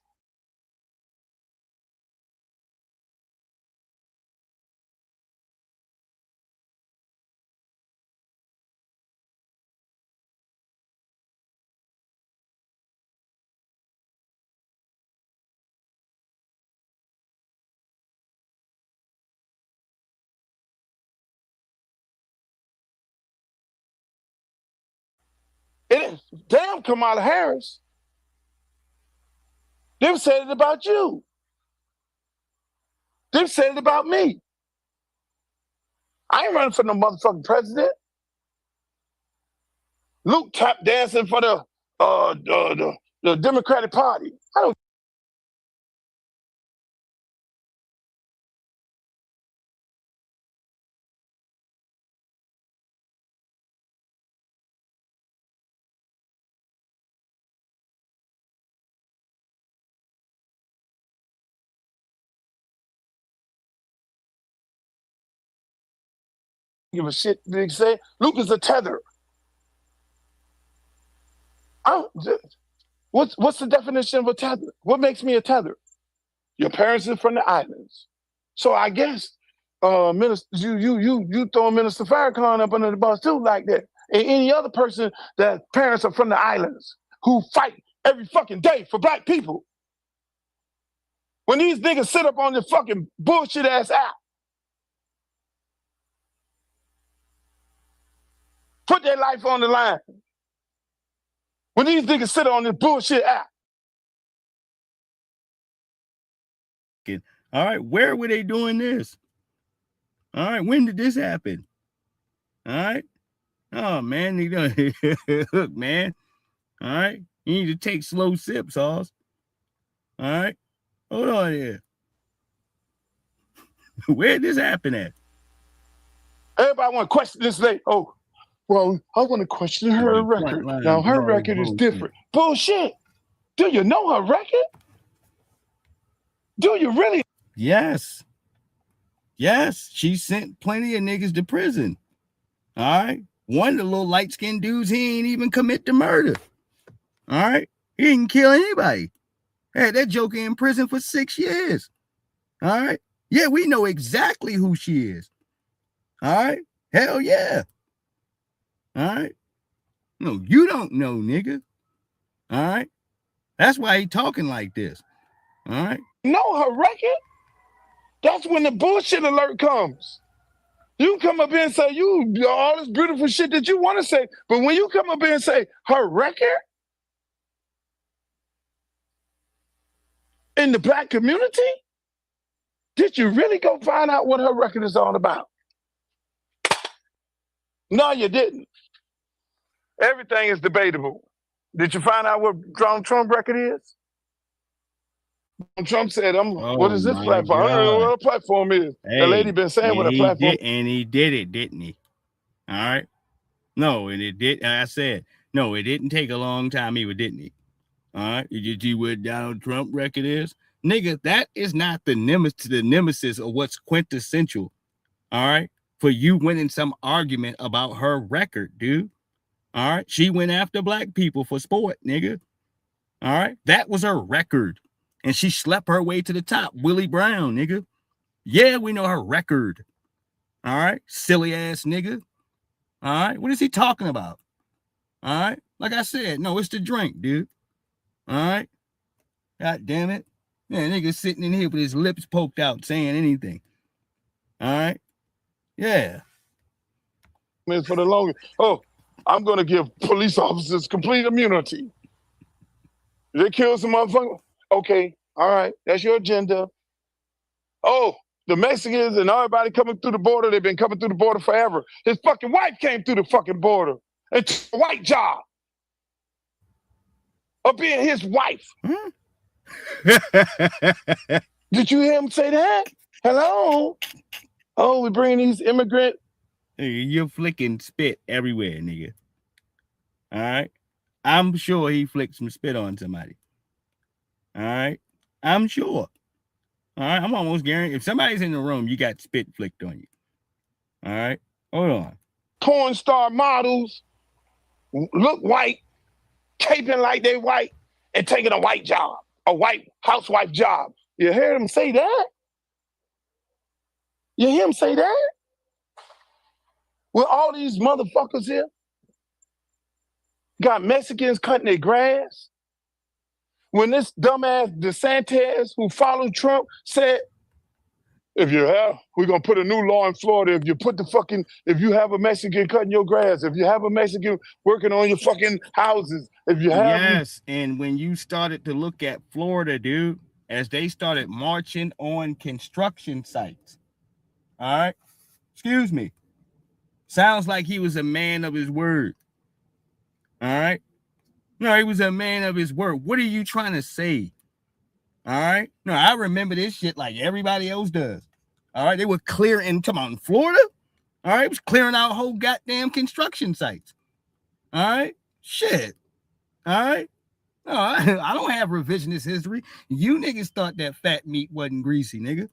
damn Kamala Harris, they've said it about you. They've said it about me. I ain't running for no motherfucking president. Luke tap dancing for the Democratic Party. I don't give a shit. They say Luke is a tether. What's the definition of a tether? What makes me a tether? Your parents are from the islands. So I guess Minister, you throw Minister Farrakhan up under the bus too like that. And any other person that parents are from the islands who fight every fucking day for black people. When these niggas sit up on this fucking bullshit ass app, put their life on the line. When these niggas sit on this bullshit app. All right, where were they doing this? All right, when did this happen? All right. Oh man, look, man. All right, you need to take slow sips, Hoss. All right, hold on here. Where did this happen at? Everybody want to question this lady. Oh, well, I want to question her record. Now her record is different. Bullshit. Do you know her record? Do you really? Yes. Yes, she sent plenty of niggas to prison. All right. One of the little light-skinned dudes, he ain't even commit the murder. All right. He didn't kill anybody. Hey, that joker in prison for 6 years. All right. Yeah, we know exactly who she is. All right. Hell yeah. All right. No, you don't know, nigga. All right. That's why he talking like this. All right. Know her record? That's when the bullshit alert comes. You come up here and say all this beautiful shit that you want to say, but when you come up here and say her record in the black community, did you really go find out what her record is all about? No, you didn't. Everything is debatable. Did you find out what Donald Trump record is? Trump said, what is this platform? God. I don't know what a platform is. Hey, the lady been saying what a platform. And he did it, didn't he? All right. No, and it did. I said, no, it didn't take a long time either, didn't he? All right. Did you see what Donald Trump record is? Nigga, that is not the nemesis of what's quintessential. All right. For you winning some argument about her record, dude. All right. She went after black people for sport, nigga. All right. That was her record. And she slept her way to the top. Willie Brown, nigga. Yeah, we know her record. All right. Silly ass nigga. All right. What is he talking about? All right. Like I said, no, it's the drink, dude. All right. God damn it. Yeah, nigga sitting in here with his lips poked out saying anything. All right. Yeah. For the longest. Oh, I'm going to give police officers complete immunity. They kill some motherfucker. Okay, all right, that's your agenda. Oh, the Mexicans and everybody coming through the border, they've been coming through the border forever. His fucking wife came through the fucking border and took a white job of being his wife. Did you hear him say that? Hello? Oh, we bring these immigrant. You're flicking spit everywhere, nigga. All right? I'm sure he flicked some spit on somebody. All right. I'm sure. All right. I'm almost guaranteed. If somebody's in the room, you got spit flicked on you. All right. Hold on. Porn star models look white, caping like they white, and taking a white job, a white housewife job. You hear him say that? You hear him say that? With all these motherfuckers here? Got Mexicans cutting their grass. When this dumbass DeSantis, who followed Trump, said, we're going to put a new law in Florida. If you have a Mexican cutting your grass, if you have a Mexican working on your fucking houses, if you have. Yes, and when you started to look at Florida, dude, as they started marching on construction sites. All right. Excuse me. Sounds like he was a man of his word. All right. No, he was a man of his word. What are you trying to say? All right. No, I remember this shit like everybody else does. All right. They were clearing, come on, Florida. All right. It was clearing out whole goddamn construction sites. All right. Shit. All right. No, I don't have revisionist history. You niggas thought that fat meat wasn't greasy, nigga.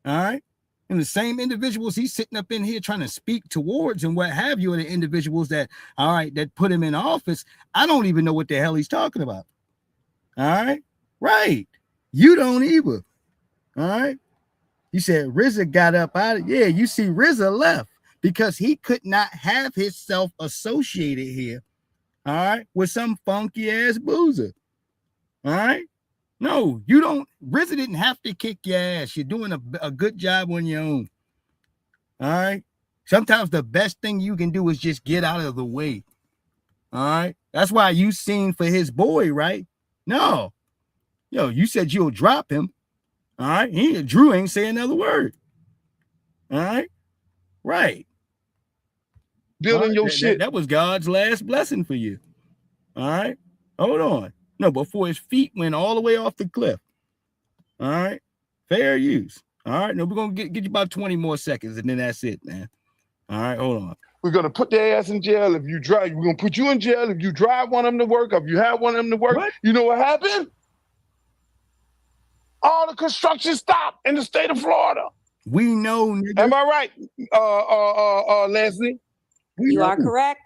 All right. And the same individuals he's sitting up in here trying to speak towards and what have you are the individuals that, all right, that put him in office. I don't even know what the hell he's talking about. All right. Right. You don't either. All right. You said RZA got up out of, yeah, you see RZA left because he could not have himself associated here, all right, with some funky ass boozer. All right. No, you don't. RZA didn't have to kick your ass. You're doing a good job on your own. All right. Sometimes the best thing you can do is just get out of the way. All right. That's why you seen for his boy, right? No. Yo, you said you'll drop him. All right. Drew ain't say another word. All right. Right. Building Right. your shit. That was God's last blessing for you. All right. Hold on. No, before his feet went all the way off the cliff. All right. Fair use. All right. No, we're going to get you about 20 more seconds and then that's it, man. All right. Hold on. We're going to put their ass in jail if you drive. We're going to put you in jail if you drive one of them to work, or if you have one of them to work. What? You know what happened? All the construction stopped in the state of Florida. We know, nigga. Am I right, Leslie? You are correct.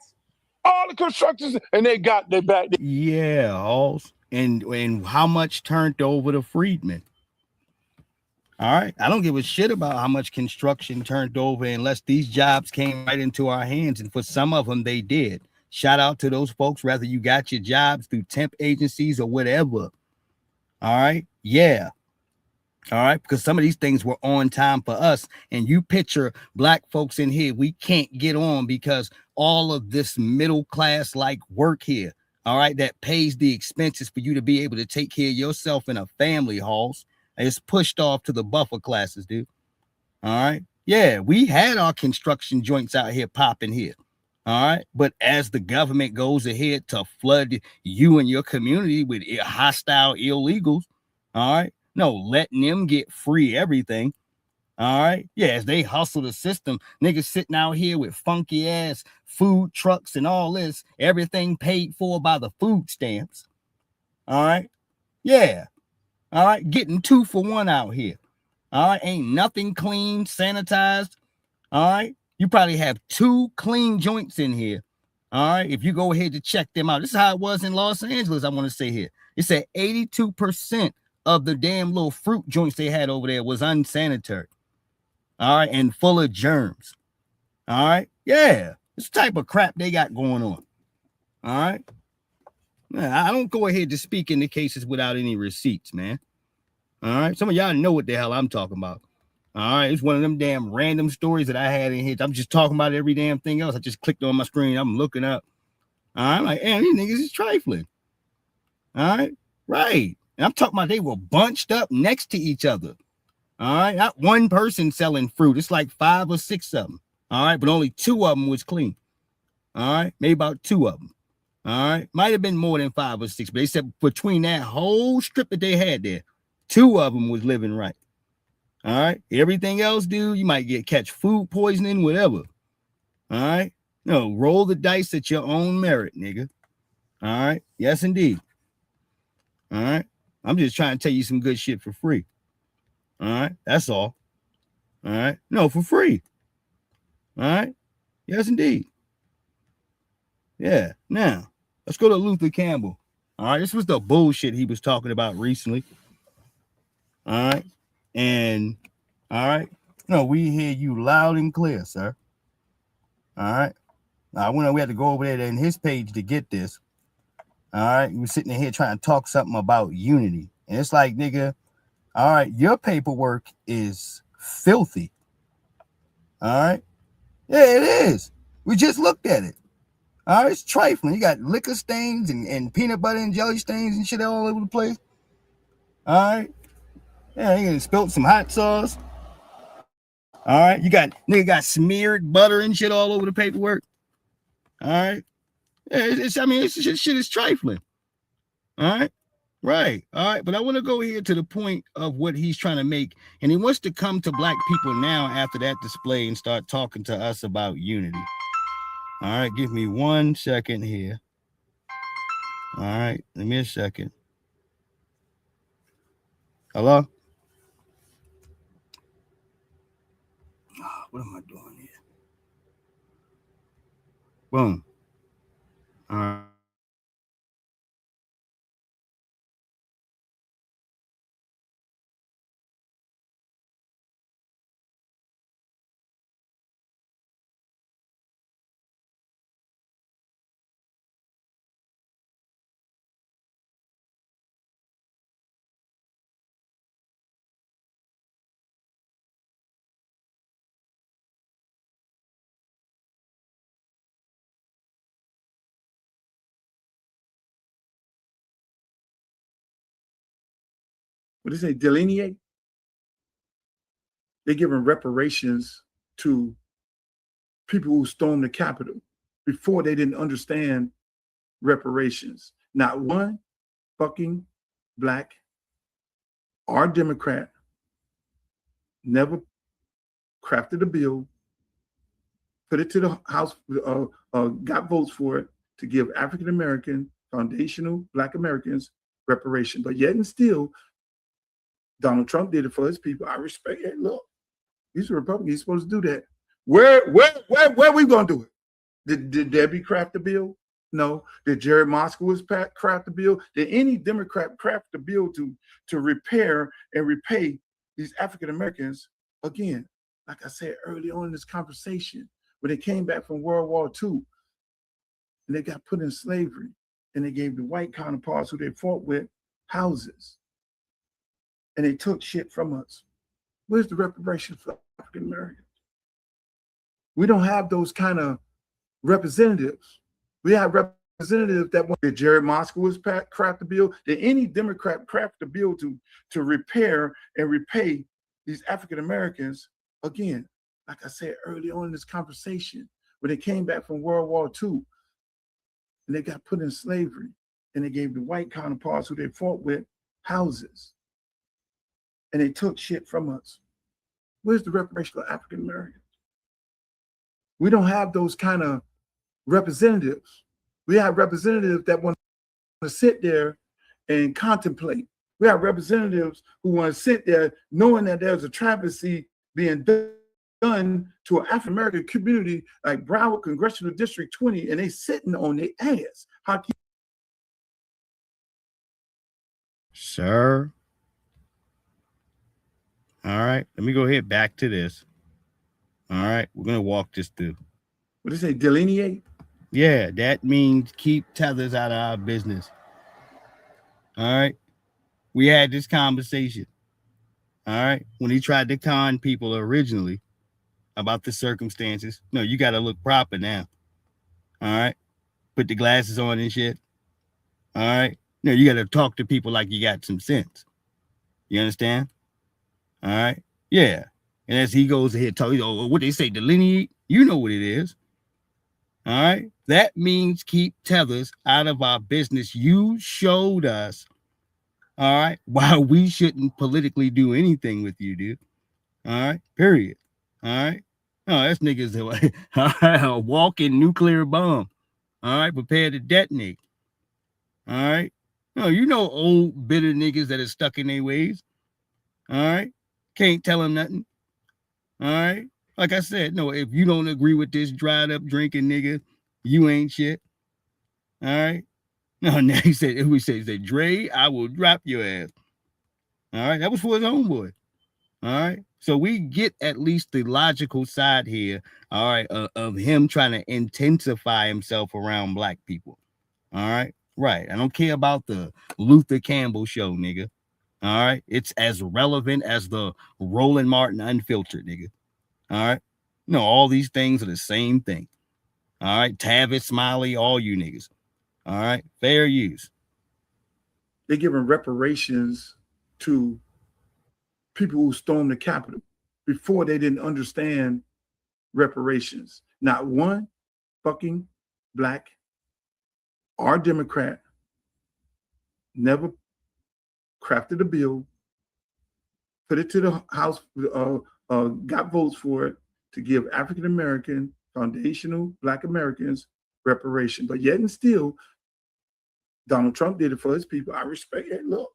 All the constructions, and they got their back. Yeah, Halls. And how much turned over to Freedmen? All right. I don't give a shit about how much construction turned over unless these jobs came right into our hands. And for some of them, they did. Shout out to those folks, whether you got your jobs through temp agencies or whatever. All right. Yeah. All right. Because some of these things were on time for us. And you picture black folks in here, we can't get on because all of this middle class like work here. All right. That pays the expenses for you to be able to take care of yourself in a family, Halls. It's pushed off to the buffer classes, dude. All right. Yeah, we had our construction joints out here popping here. All right. But as the government goes ahead to flood you and your community with hostile illegals, all right. No, letting them get free everything. All right. Yeah, as they hustle the system, niggas sitting out here with funky ass food trucks and all this, everything paid for by the food stamps. All right. Yeah. All right, getting 2 for 1 out here. All right, ain't nothing clean, sanitized. All right, you probably have 2 clean joints in here. All right, if you go ahead to check them out, this is how it was in Los Angeles. I want to say here, it said 82% of the damn little fruit joints they had over there was unsanitary. All right, and full of germs. All right, yeah, this type of crap they got going on. All right. I don't go ahead to speak in the cases without any receipts, man. All right. Some of y'all know what the hell I'm talking about. All right. It's one of them damn random stories that I had in here. I'm just talking about every damn thing else. I just clicked on my screen. I'm looking up. All right. I'm like, damn, these niggas is trifling. All right. Right. And I'm talking about they were bunched up next to each other. All right. Not one person selling fruit. It's like 5 or 6 of them. All right. But only 2 of them was clean. All right. Maybe about 2 of them. All right. Might have been more than 5 or 6, but they said between that whole strip that they had there, 2 of them was living right. All right. Everything else, dude, you might catch food poisoning, whatever. All right. No, roll the dice at your own merit, nigga. All right. Yes, indeed. All right. I'm just trying to tell you some good shit for free. All right. That's all. All right. No, for free. All right. Yes, indeed. Yeah. Now, let's go to Luther Campbell. All right. This was the bullshit he was talking about recently. All right. And, all right. No, we hear you loud and clear, sir. All right. Now, we had to go over there in his page to get this. All right. You were sitting in here trying to talk something about unity. And it's like, nigga, all right, your paperwork is filthy. All right. Yeah, it is. We just looked at it. All right, it's trifling. You got liquor stains and peanut butter and jelly stains and shit all over the place. All right. Yeah, you spilled some hot sauce. All right. Nigga got smeared butter and shit all over the paperwork. All right. Yeah, shit is trifling. All right. Right. All right. But I want to go here to the point of what he's trying to make. And he wants to come to black people now after that display and start talking to us about unity. All right, give me 1 second here. All right, give me a second. Hello? What am I doing here? Boom. All right. what do they say, delineate? They're giving reparations to people who stormed the Capitol before they didn't understand reparations. Not one fucking black or Democrat never crafted a bill, put it to the House, got votes for it to give African American, foundational Black Americans reparation. But yet and still, Donald Trump did it for his people. I respect it. Look, he's a Republican. He's supposed to do that. Where are we going to do it? Did Debbie craft the bill? No. Did Jared Moskowitz craft the bill? Did any Democrat craft the bill to repair and repay these African Americans? Again, like I said early on in this conversation, when they came back from World War II and they got put in slavery and they gave the white counterparts who they fought with houses and they took shit from us. Where's the reparations for African Americans? We don't have those kind of representatives. We have representatives that want. Did Jared Moskowitz craft the bill? Did any Democrat craft the bill to repair and repay these African Americans? Again, like I said early on in this conversation, when they came back from World War II and they got put in slavery and they gave the white counterparts who they fought with houses and they took shit from us. Where's the reparation for African Americans? We don't have those kind of representatives. We have representatives that want to sit there and contemplate. We have representatives who want to sit there knowing that there's a travesty being done to an African American community like Broward Congressional District 20, and they sitting on their ass. How can Sir. All right, let me go ahead back to this. All right, we're gonna walk this through. What do they say, delineate? Yeah, that means keep tethers out of our business. All right, we had this conversation. All right, when he tried to con people originally about the circumstances. No, you got to look proper now. All right, put the glasses on and shit. All right, no, you got to talk to people like you got some sense. You understand? All right, yeah. And as he goes ahead, talk, what they say, delineate. You know what it is. All right, that means keep tethers out of our business. You showed us. All right, why we shouldn't politically do anything with you, dude. All right, period. All right. No, this nigga's a walking nuclear bomb. All right, prepared to detonate. All right. No, you know old bitter niggas that are stuck in their ways. All right. Can't tell them nothing. All right. Like I said, no, if you don't agree with this dried up drinking nigga, you ain't shit. All right. No, now he said, Dre, I will drop your ass. All right. That was for his homeboy. All right. So we get at least the logical side here, all right, of him trying to intensify himself around black people. All right. Right. I don't care about the Luther Campbell show, nigga. All right. It's as relevant as the Roland Martin Unfiltered, nigga. All right. No, all these things are the same thing. All right. Tavis, Smiley, all you niggas. All right. Fair use. They're giving reparations to people who stormed the Capitol before they didn't understand reparations. Not one fucking black or Democrat never crafted a bill, put it to the House, got votes for it to give African American, foundational Black Americans reparation. But yet and still, Donald Trump did it for his people. I respect it. Look,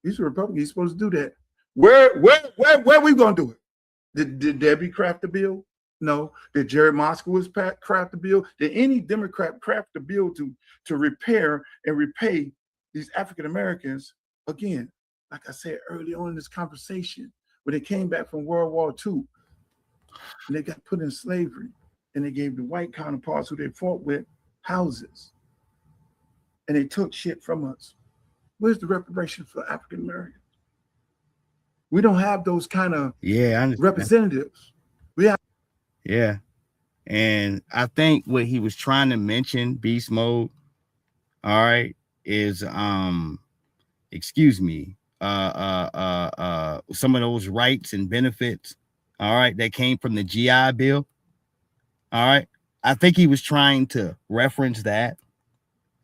he's a Republican. He's supposed to do that. Where are we going to do it? Did Debbie craft the bill? No. Did Jared Moskowitz craft the bill? Did any Democrat craft the bill to repair and repay these African Americans? Again, like I said early on in this conversation, when they came back from World War II and they got put in slavery and they gave the white counterparts who they fought with houses and they took shit from us. Where's the reparation for African Americans? We don't have those kind of representatives. We have. Yeah. And I think what he was trying to mention, Beast Mode, all right, is excuse me, some of those rights and benefits, all right, that came from the GI Bill. All right. I think he was trying to reference that.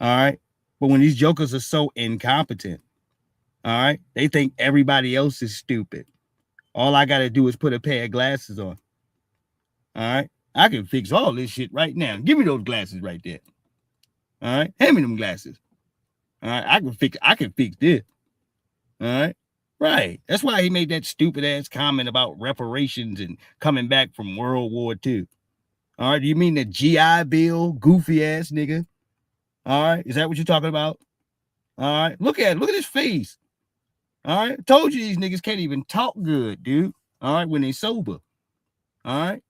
All right. But when these jokers are so incompetent, all right, they think everybody else is stupid. All I got to do is put a pair of glasses on. All right. I can fix all this shit right now. Give me those glasses right there. All right. Hand me them glasses. All right. I can fix this. All right. Right. That's why he made that stupid ass comment about reparations and coming back from World War II. All right. Do you mean the GI Bill, goofy ass nigga? All right. Is that what you're talking about? All right. Look at his face. All right. Told you these niggas can't even talk good, dude. All right. When they sober. All right.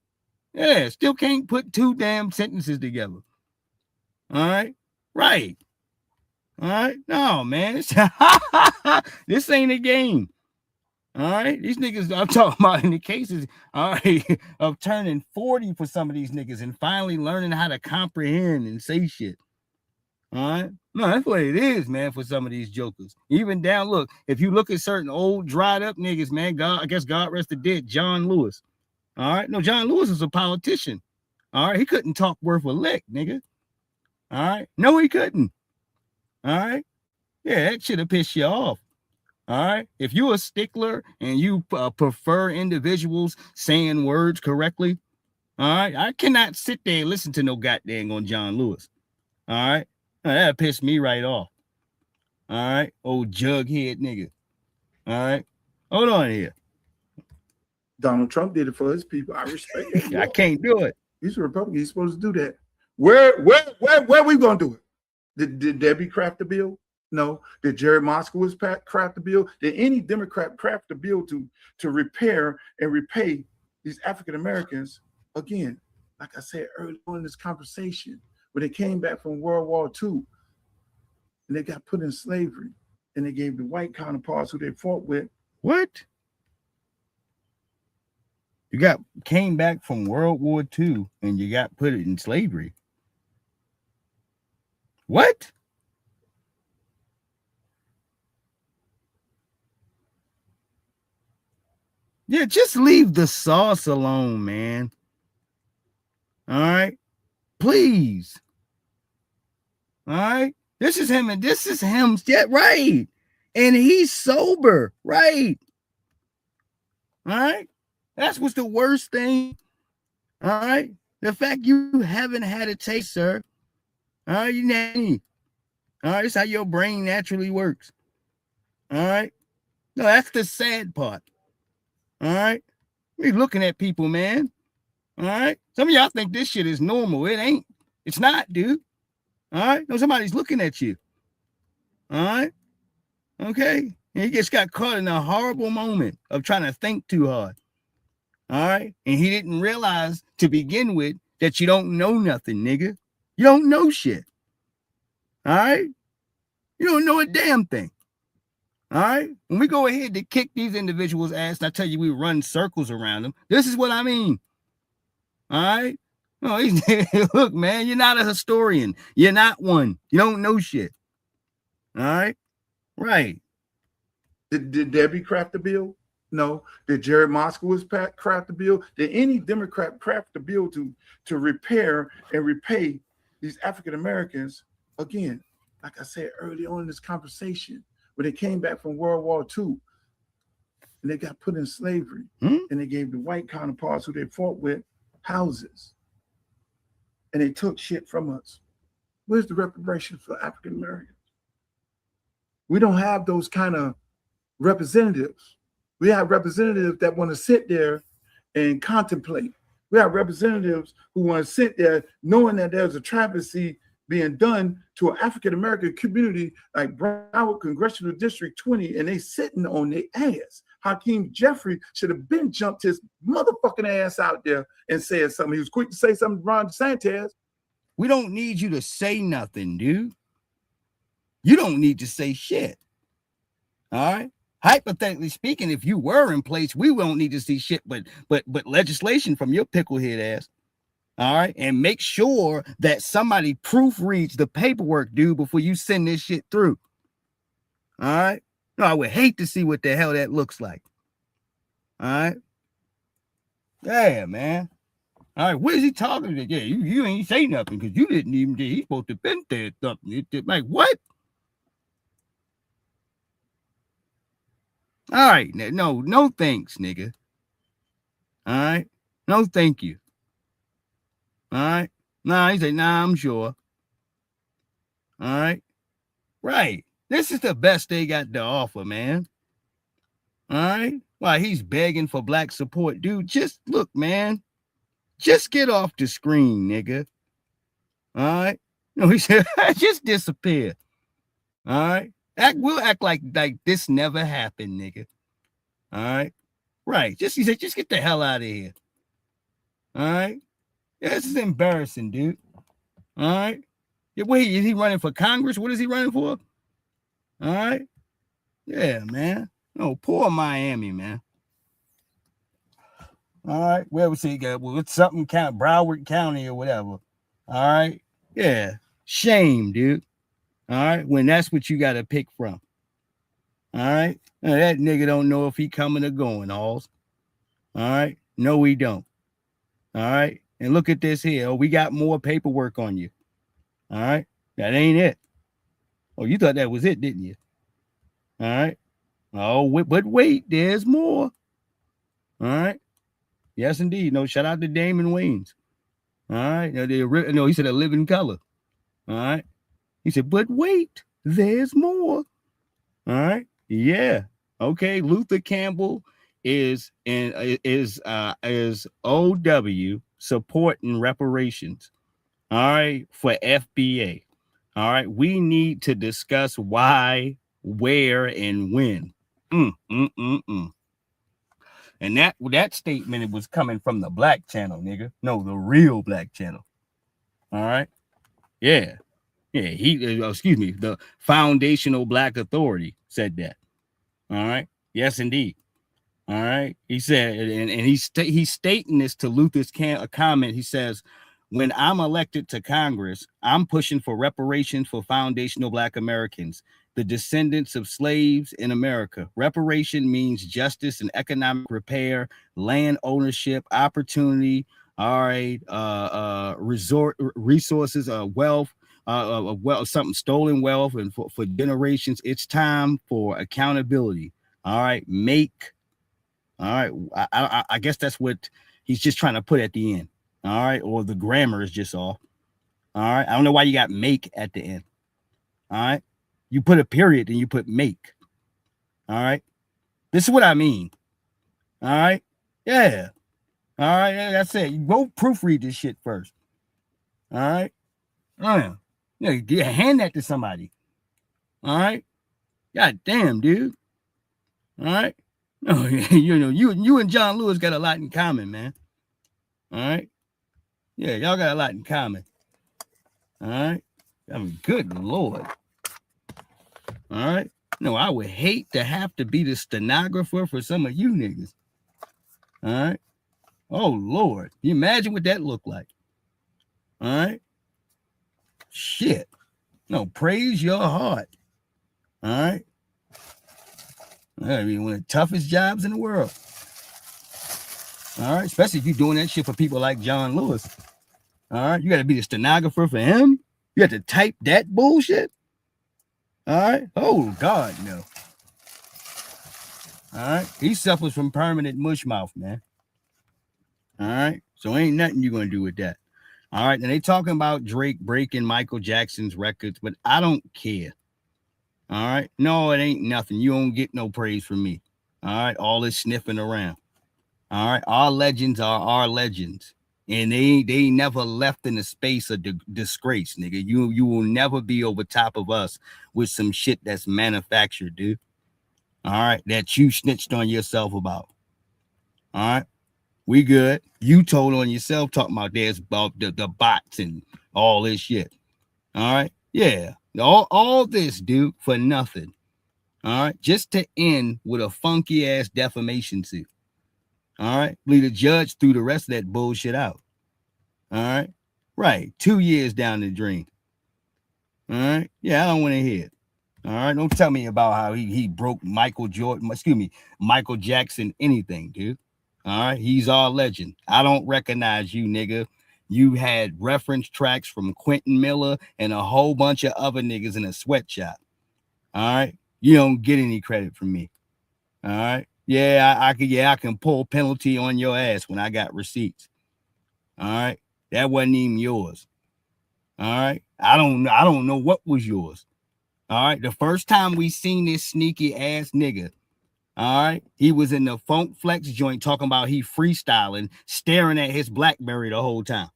Yeah. Still can't put two damn sentences together. All right. Right. All right. No, man. This ain't a game. All right. These niggas I'm talking about in the cases, all right, of turning 40 for some of these niggas and finally learning how to comprehend and say shit. All right. No, that's what it is, man, for some of these jokers. Even down, look, if you look at certain old dried up niggas, man, I guess God rest the dead, John Lewis. All right. No, John Lewis is a politician. All right. He couldn't talk worth a lick, nigga. All right. No, he couldn't. All right. Yeah, that should have pissed you off. All right. If you're a stickler and you prefer individuals saying words correctly, all right, I cannot sit there and listen to no goddamn on John Lewis. All right. Now, that pissed me right off. All right. Old jughead nigga. All right. Hold on here. Donald Trump did it for his people. I respect it. I can't do it. He's a Republican. He's supposed to do that. Where we gonna do it? Did Debbie craft the bill? No. Did Jared Moskowitz craft the bill? Did any Democrat craft the bill to repair and repay these African Americans? Again, like I said earlier in this conversation, when they came back from World War II and they got put in slavery and they gave the white counterparts who they fought with. What? You came back from World War II and you got put in slavery. What? Yeah, just leave the sauce alone, man. All right. Please. All right. This is him. Yeah, right. And he's sober. Right. All right. That's what's the worst thing. All right. The fact you haven't had a taste, sir. All right. You nanny. All right. That's how your brain naturally works. All right. No, that's the sad part. All right. We're looking at people, man. All right. Some of y'all think this shit is normal. It ain't. It's not, dude. All right. No, somebody's looking at you. All right. Okay. And he just got caught in a horrible moment of trying to think too hard. All right. And he didn't realize to begin with that you don't know nothing, nigga. You don't know shit. All right. You don't know a damn thing. All right. When we go ahead to kick these individuals' ass, and I tell you, we run circles around them. This is what I mean. All right. No, look, man, you're not a historian. You're not one. You don't know shit. All right. Right. Did Debbie craft the bill? No. Did Jared Moskowitz craft the bill? Did any Democrat craft the bill to repair and repay these African Americans? Again, like I said early on in this conversation, when they came back from World War II and they got put in slavery and they gave the white counterparts who they fought with houses and they took shit from us. Where's the reparation for African Americans? We don't have those kind of representatives. We have representatives that want to sit there and contemplate. We have representatives who want to sit there knowing that there's a travesty being done to an African-American community like Broward Congressional District 20, and they sitting on their ass. Hakeem Jeffrey should have been jumped his motherfucking ass out there and said something. He was quick to say something to Ron DeSantis. We don't need you to say nothing, dude. You don't need to say shit. All right. Hypothetically speaking, if you were in place, we won't need to see shit, but legislation from your picklehead ass. All right. And make sure that somebody proofreads the paperwork, dude, before you send this shit through. All right. No, I would hate to see what the hell that looks like. All right. Yeah, man. All right, what is he talking to? Yeah, you ain't say nothing because you didn't even. He's supposed to been there something. Like what? All right, no thanks, nigga. All right, no thank you. All right, nah, he said, nah, I'm sure. All right, right. This is the best they got to offer, man. All right, why he's begging for black support, dude. Just look, man. Just get off the screen, nigga. All right. No, he said, just disappear. All right. We'll act like this never happened, nigga. All right. Right. He said, just get the hell out of here. All right. Yeah, this is embarrassing, dude. All right. Yeah, wait, is he running for Congress? What is he running for? All right. Yeah, man. No, poor Miami, man. All right. Where was he got? Well, it's something county, Broward County or whatever. All right. Yeah. Shame, dude. All right. When that's what you got to pick from. All right. Now, that nigga don't know if he coming or going, alls. All right. No, we don't. All right. And look at this here. Oh, we got more paperwork on you. All right. That ain't it. Oh, you thought that was it, didn't you? All right. Oh, but wait, there's more. All right. Yes, indeed. No, shout out to Damon Wayans. All right. No, he said a living color. All right. He said, but wait, there's more. All right. Yeah. Okay. Luther Campbell is OW supporting reparations. All right. For FBA. All right. We need to discuss why, where, and when. And that statement, it was coming from the Black Channel, nigga. No, the real Black Channel. All right. Yeah. Yeah. The Foundational Black Authority said that. All right. Yes, indeed. All right. He said, and he's stating this to Luther's comment. He says, when I'm elected to Congress, I'm pushing for reparations for foundational Black Americans, the descendants of slaves in America. Reparation means justice and economic repair, land ownership, opportunity, all right, resources, wealth, something stolen wealth, and for generations. It's time for accountability. All right, all right, I guess that's what he's just trying to put at the end. All right, or the grammar is just off. All right, I don't know why you got make at the end. All right, you put a period and you put make. All right, this is what I mean. All right, yeah. All right, that's it. You go proofread this shit first. All right, yeah, hand that to somebody. All right, god damn, dude. All right, no, you and John Lewis got a lot in common, man. All right, yeah, y'all got a lot in common. All right, I mean, good Lord. All right, no, I would hate to have to be the stenographer for some of you niggas. All right, oh Lord, you imagine what that looked like. All right, shit. No, praise your heart. All right. I mean, one of the toughest jobs in the world. All right, especially if you're doing that shit for people like John Lewis. All right, you got to be the stenographer for him. You have to type that bullshit. All right. Oh God, no. All right, he suffers from permanent mush mouth, man. All right, so ain't nothing you're gonna do with that. All right, and they talking about Drake breaking Michael Jackson's records, but I don't care. All right, no, it ain't nothing. You don't get no praise from me. All right, all this sniffing around. All right, our legends are our legends, and they never left in the space of disgrace, nigga. You will never be over top of us with some shit that's manufactured, dude. All right, that you snitched on yourself about. All right, we good. You told on yourself talking about this about the bots and all this shit. All right, yeah, all this, dude, for nothing. All right, just to end with a funky ass defamation suit. All right, leave the judge threw the rest of that bullshit out. All right, right, 2 years down the drain. All right, yeah, I don't want to hear it. All right, don't tell me about how he broke Michael Jackson, anything, dude. All right, he's our legend. I don't recognize you, nigga. You had reference tracks from Quentin Miller and a whole bunch of other niggas in a sweatshop. All right, you don't get any credit from me. All right, yeah, I can pull penalty on your ass when I got receipts. All right, that wasn't even yours. All right, I don't know what was yours. All right, the first time we seen this sneaky ass nigga, all right, he was in the Funk Flex joint talking about he freestyling, staring at his BlackBerry the whole time.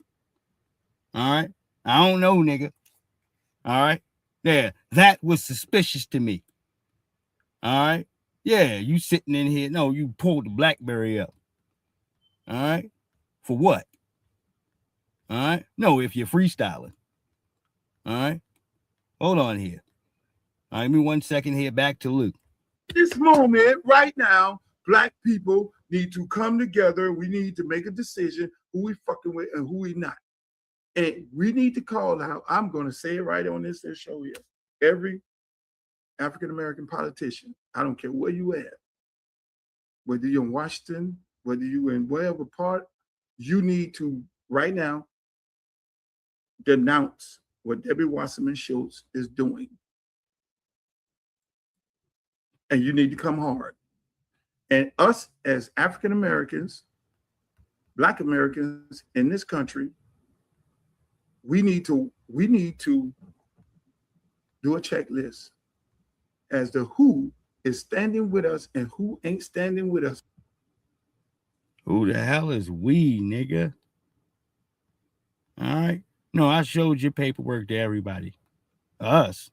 All right, I don't know, nigga. All right, yeah, that was suspicious to me. All right, yeah, you sitting in here, no, you pulled the BlackBerry up. All right, for what? All right, no, if you're freestyling. All right, hold on here. All right, give me 1 second here. Back to Luke. This moment right now, black people need to come together. We need to make a decision who we fucking with and who we not. And we need to call out, I'm going to say it right on this show here. Every African-American politician, I don't care where you at, whether you're in Washington, whether you're in whatever part, you need to right now denounce what Debbie Wasserman Schultz is doing. And you need to come hard. And us as African Americans, Black Americans in this country, we need to do a checklist as to who is standing with us and who ain't standing with us. Who the hell is we, nigga? All right. No, I showed your paperwork to everybody. Us.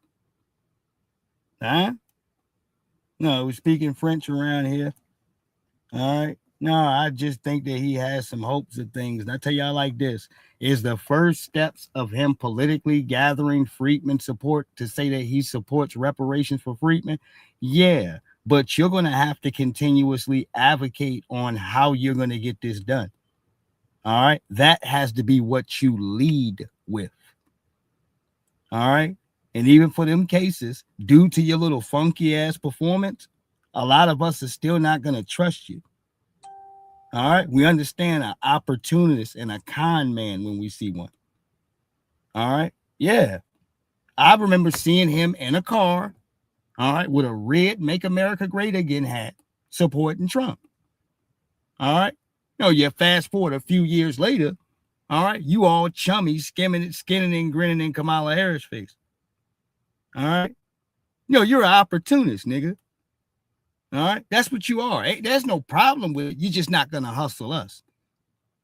Huh? No, we're speaking French around here. All right. No, I just think that he has some hopes of things. And I tell y'all like this, is the first steps of him politically gathering Friedman support to say that he supports reparations for Friedman. Yeah, but you're going to have to continuously advocate on how you're going to get this done. All right. That has to be what you lead with. All right. And even for them cases, due to your little funky ass performance, a lot of us are still not going to trust you. All right. We understand an opportunist and a con man when we see one. All right. Yeah. I remember seeing him in a car, all right, with a red Make America Great Again hat supporting Trump. All right. No, you fast forward a few years later, all right, you all chummy, skinning and grinning in Kamala Harris' face. All right. No, you're an opportunist, nigga. All right. That's what you are. There's no problem with it. You're just not going to hustle us.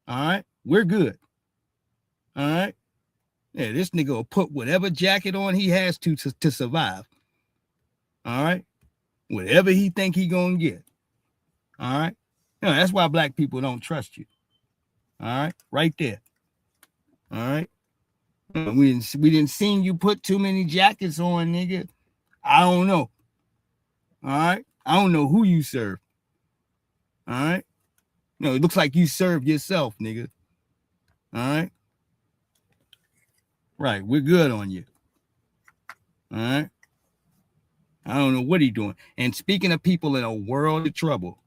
All right. We're good. All right. Yeah, this nigga will put whatever jacket on he has to survive. All right. Whatever he think he going to get. All right. You know, that's why black people don't trust you. All right. Right there. All right. We didn't see you put too many jackets on, nigga. I don't know. All right. I don't know who you serve. All right. No, it looks like you serve yourself, nigga. All right. Right. We're good on you. All right. I don't know what he's doing. And speaking of people in a world of trouble.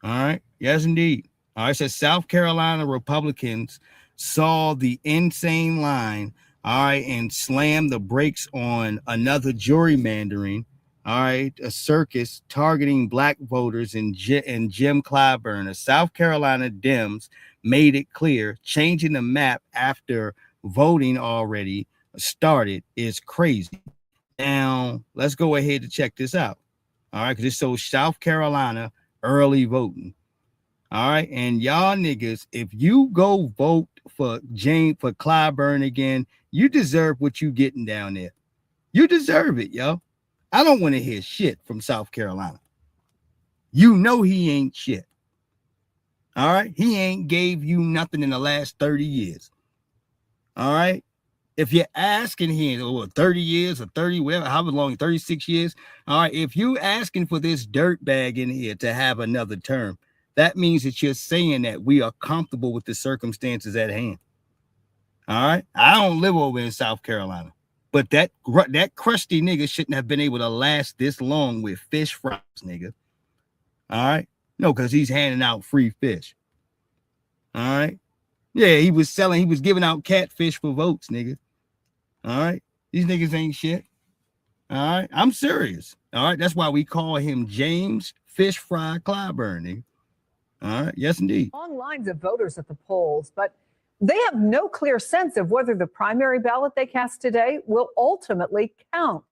All right. Yes, indeed. All right. It says South Carolina Republicans saw the insane line. All right. And slammed the brakes on another gerrymandering. All right, a circus targeting black voters in Jim Clyburn. The South Carolina Dems made it clear changing the map after voting already started is crazy. Now, let's go ahead to check this out. All right, because it shows South Carolina early voting. All right, and y'all niggas, if you go vote for Clyburn again, you deserve what you getting down there. You deserve it, yo. I don't want to hear shit from South Carolina. You know he ain't shit. All right? He ain't gave you nothing in the last 30 years. All right? If you're asking here, 30 years or 30, whatever, however long, 36 years. All right? If you asking for this dirt bag in here to have another term, that means that you're saying that we are comfortable with the circumstances at hand. All right? I don't live over in South Carolina. But that crusty nigga shouldn't have been able to last this long with fish fries, nigga. All right? No, because he's handing out free fish. All right? Yeah, he was giving out catfish for votes, nigga. All right? These niggas ain't shit. All right? I'm serious. All right? That's why we call him James Fish Fry Clyburn, nigga. All right? Yes, indeed. Long lines of voters at the polls, but they have no clear sense of whether the primary ballot they cast today will ultimately count.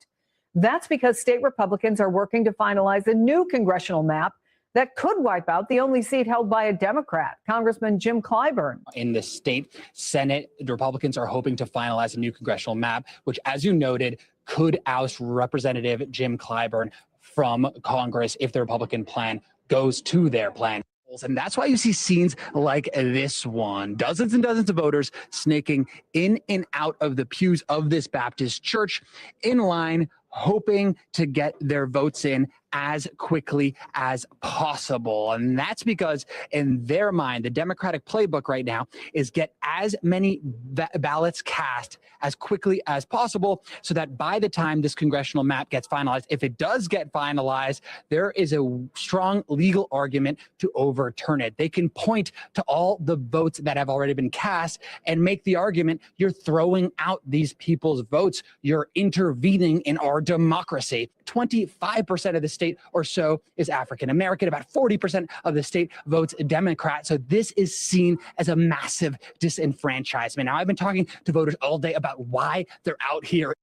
That's because state Republicans are working to finalize a new congressional map that could wipe out the only seat held by a Democrat, Congressman Jim Clyburn. In the state Senate, the Republicans are hoping to finalize a new congressional map, which, as you noted, could oust Representative Jim Clyburn from Congress if the Republican plan goes to their plan. And that's why you see scenes like this one. Dozens and dozens of voters snaking in and out of the pews of this Baptist church in line, hoping to get their votes in as quickly as possible. And that's because in their mind, the Democratic playbook right now is get as many ballots cast as quickly as possible so that by the time this congressional map gets finalized, if it does get finalized, there is a strong legal argument to overturn it. They can point to all the votes that have already been cast and make the argument you're throwing out these people's votes. You're intervening in our democracy. 25% of the state or so is African American. About 40% of the state votes Democrat. So this is seen as a massive disenfranchisement. Now, I've been talking to voters all day about why they're out here.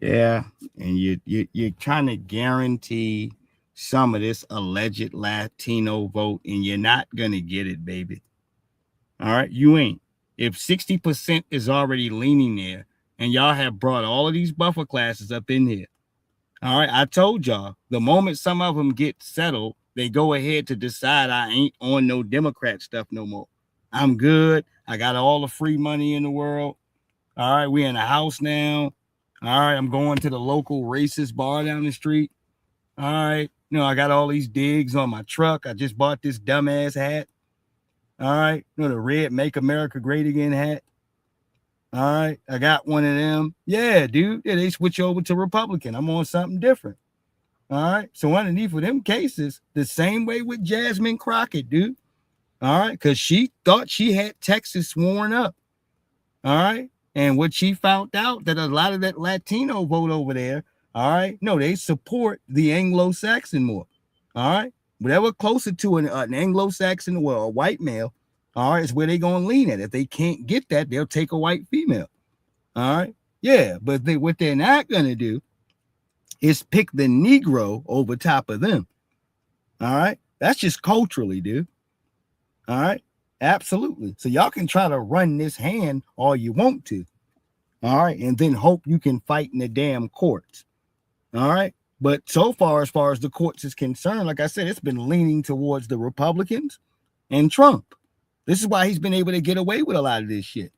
Yeah, and you're trying to guarantee some of this alleged Latino vote, and you're not gonna get it, baby. All right, you ain't. If 60% is already leaning there, and y'all have brought all of these buffer classes up in here, all right, I told y'all, the moment some of them get settled, they go ahead to decide I ain't on no Democrat stuff no more. I'm good. I got all the free money in the world. All right, we in a house now. All right, I'm going to the local racist bar down the street. All right, I got all these digs on my truck. I just bought this dumbass hat. All right, the red Make America Great Again hat. All right, I got one of them. Yeah, dude. Yeah, they switch over to Republican. I'm on something different. All right, so underneath of them cases, the same way with Jasmine Crockett, dude. All right, because she thought she had Texas sworn up. All right, and what she found out that a lot of that Latino vote over there, all right, no, they support the Anglo-Saxon more. All right, whatever closer to an Anglo-Saxon or a white male, all right, is where they're going to lean at. If they can't get that, they'll take a white female. All right, yeah, but what they're not going to do is pick the Negro over top of them. All right, that's just culturally, dude. All right, absolutely. So y'all can try to run this hand all you want to. All right, and then hope you can fight in the damn courts. All right, but so far as the courts is concerned, like I said, it's been leaning towards the Republicans and Trump. This is why he's been able to get away with a lot of this shit.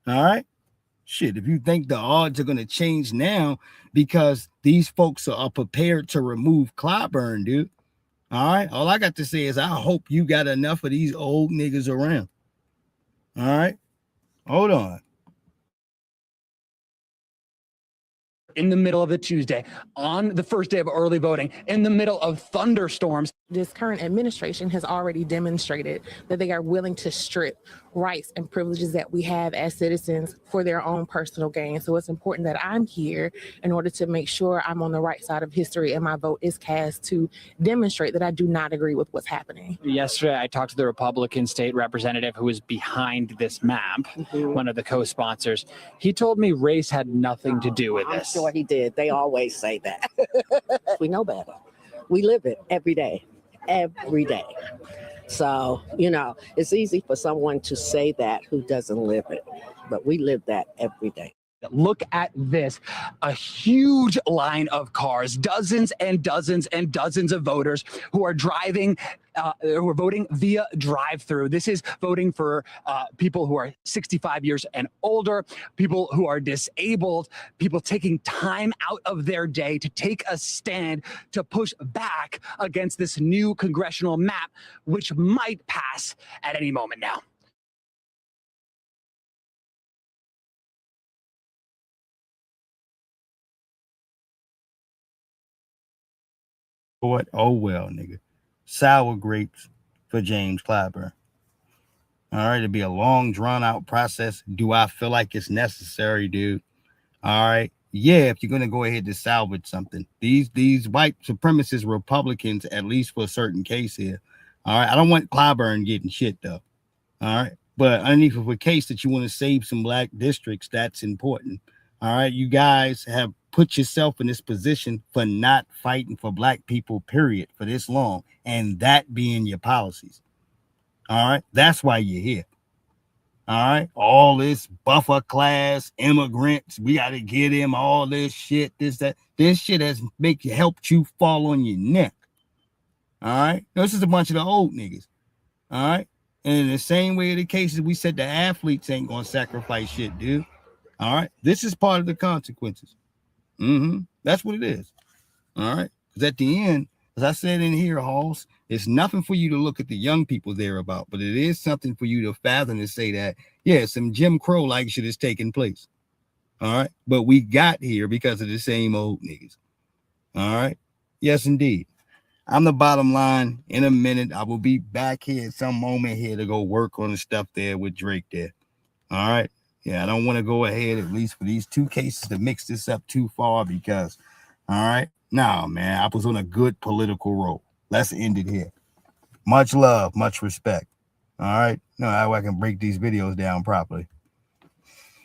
All right, shit. If you think the odds are going to change now because these folks are prepared to remove Clyburn, dude. All right, all I got to say is I hope you got enough of these old niggas around. All right, hold on. In the middle of a Tuesday, on the first day of early voting, in the middle of thunderstorms. This current administration has already demonstrated that they are willing to strip rights and privileges that we have as citizens for their own personal gain. So it's important that I'm here in order to make sure I'm on the right side of history and my vote is cast to demonstrate that I do not agree with what's happening. Yesterday, I talked to the Republican state representative who was behind this map, one of the co-sponsors. He told me race had nothing to do with this. I'm sure he did. They always say that. We know better. We live it every day. So, it's easy for someone to say that who doesn't live it, but we live that every day. Look at this, a huge line of cars, dozens and dozens and dozens of voters who are driving, who are voting via drive-through. This is voting for people who are 65 years and older, people who are disabled, people taking time out of their day to take a stand to push back against this new congressional map, which might pass at any moment now. Oh well, nigga. Sour grapes for James Clyburn. All right, it'll be a long, drawn out process. Do I feel like it's necessary, dude? All right. Yeah, if you're gonna go ahead to salvage something. These white supremacist Republicans, at least for a certain case here. All right. I don't want Clyburn getting shit though. All right. But underneath of a case that you want to save some black districts, that's important. All right. You guys have put yourself in this position for not fighting for black people, period, for this long. And that being your policies. All right. That's why you're here. All right. All this buffer class immigrants, we got to get him all this shit. This shit has helped you fall on your neck. All right. This is a bunch of the old niggas. All right. And in the same way of the cases, we said the athletes ain't gonna sacrifice shit, dude. All right. This is part of the consequences. That's what it is. All right. Because at the end, as I said in here, Halls, it's nothing for you to look at the young people there about, but it is something for you to fathom and say that, yeah, some Jim Crow like shit is taking place. All right. But we got here because of the same old niggas. All right. Yes, indeed. I'm the bottom line. In a minute, I will be back here at some moment here to go work on the stuff there with Drake there. All right. Yeah, I don't want to go ahead, at least for these two cases, to mix this up too far because, all right. No, man, I was on a good political roll. Let's end it here. Much love, much respect. All right. No, how I can break these videos down properly.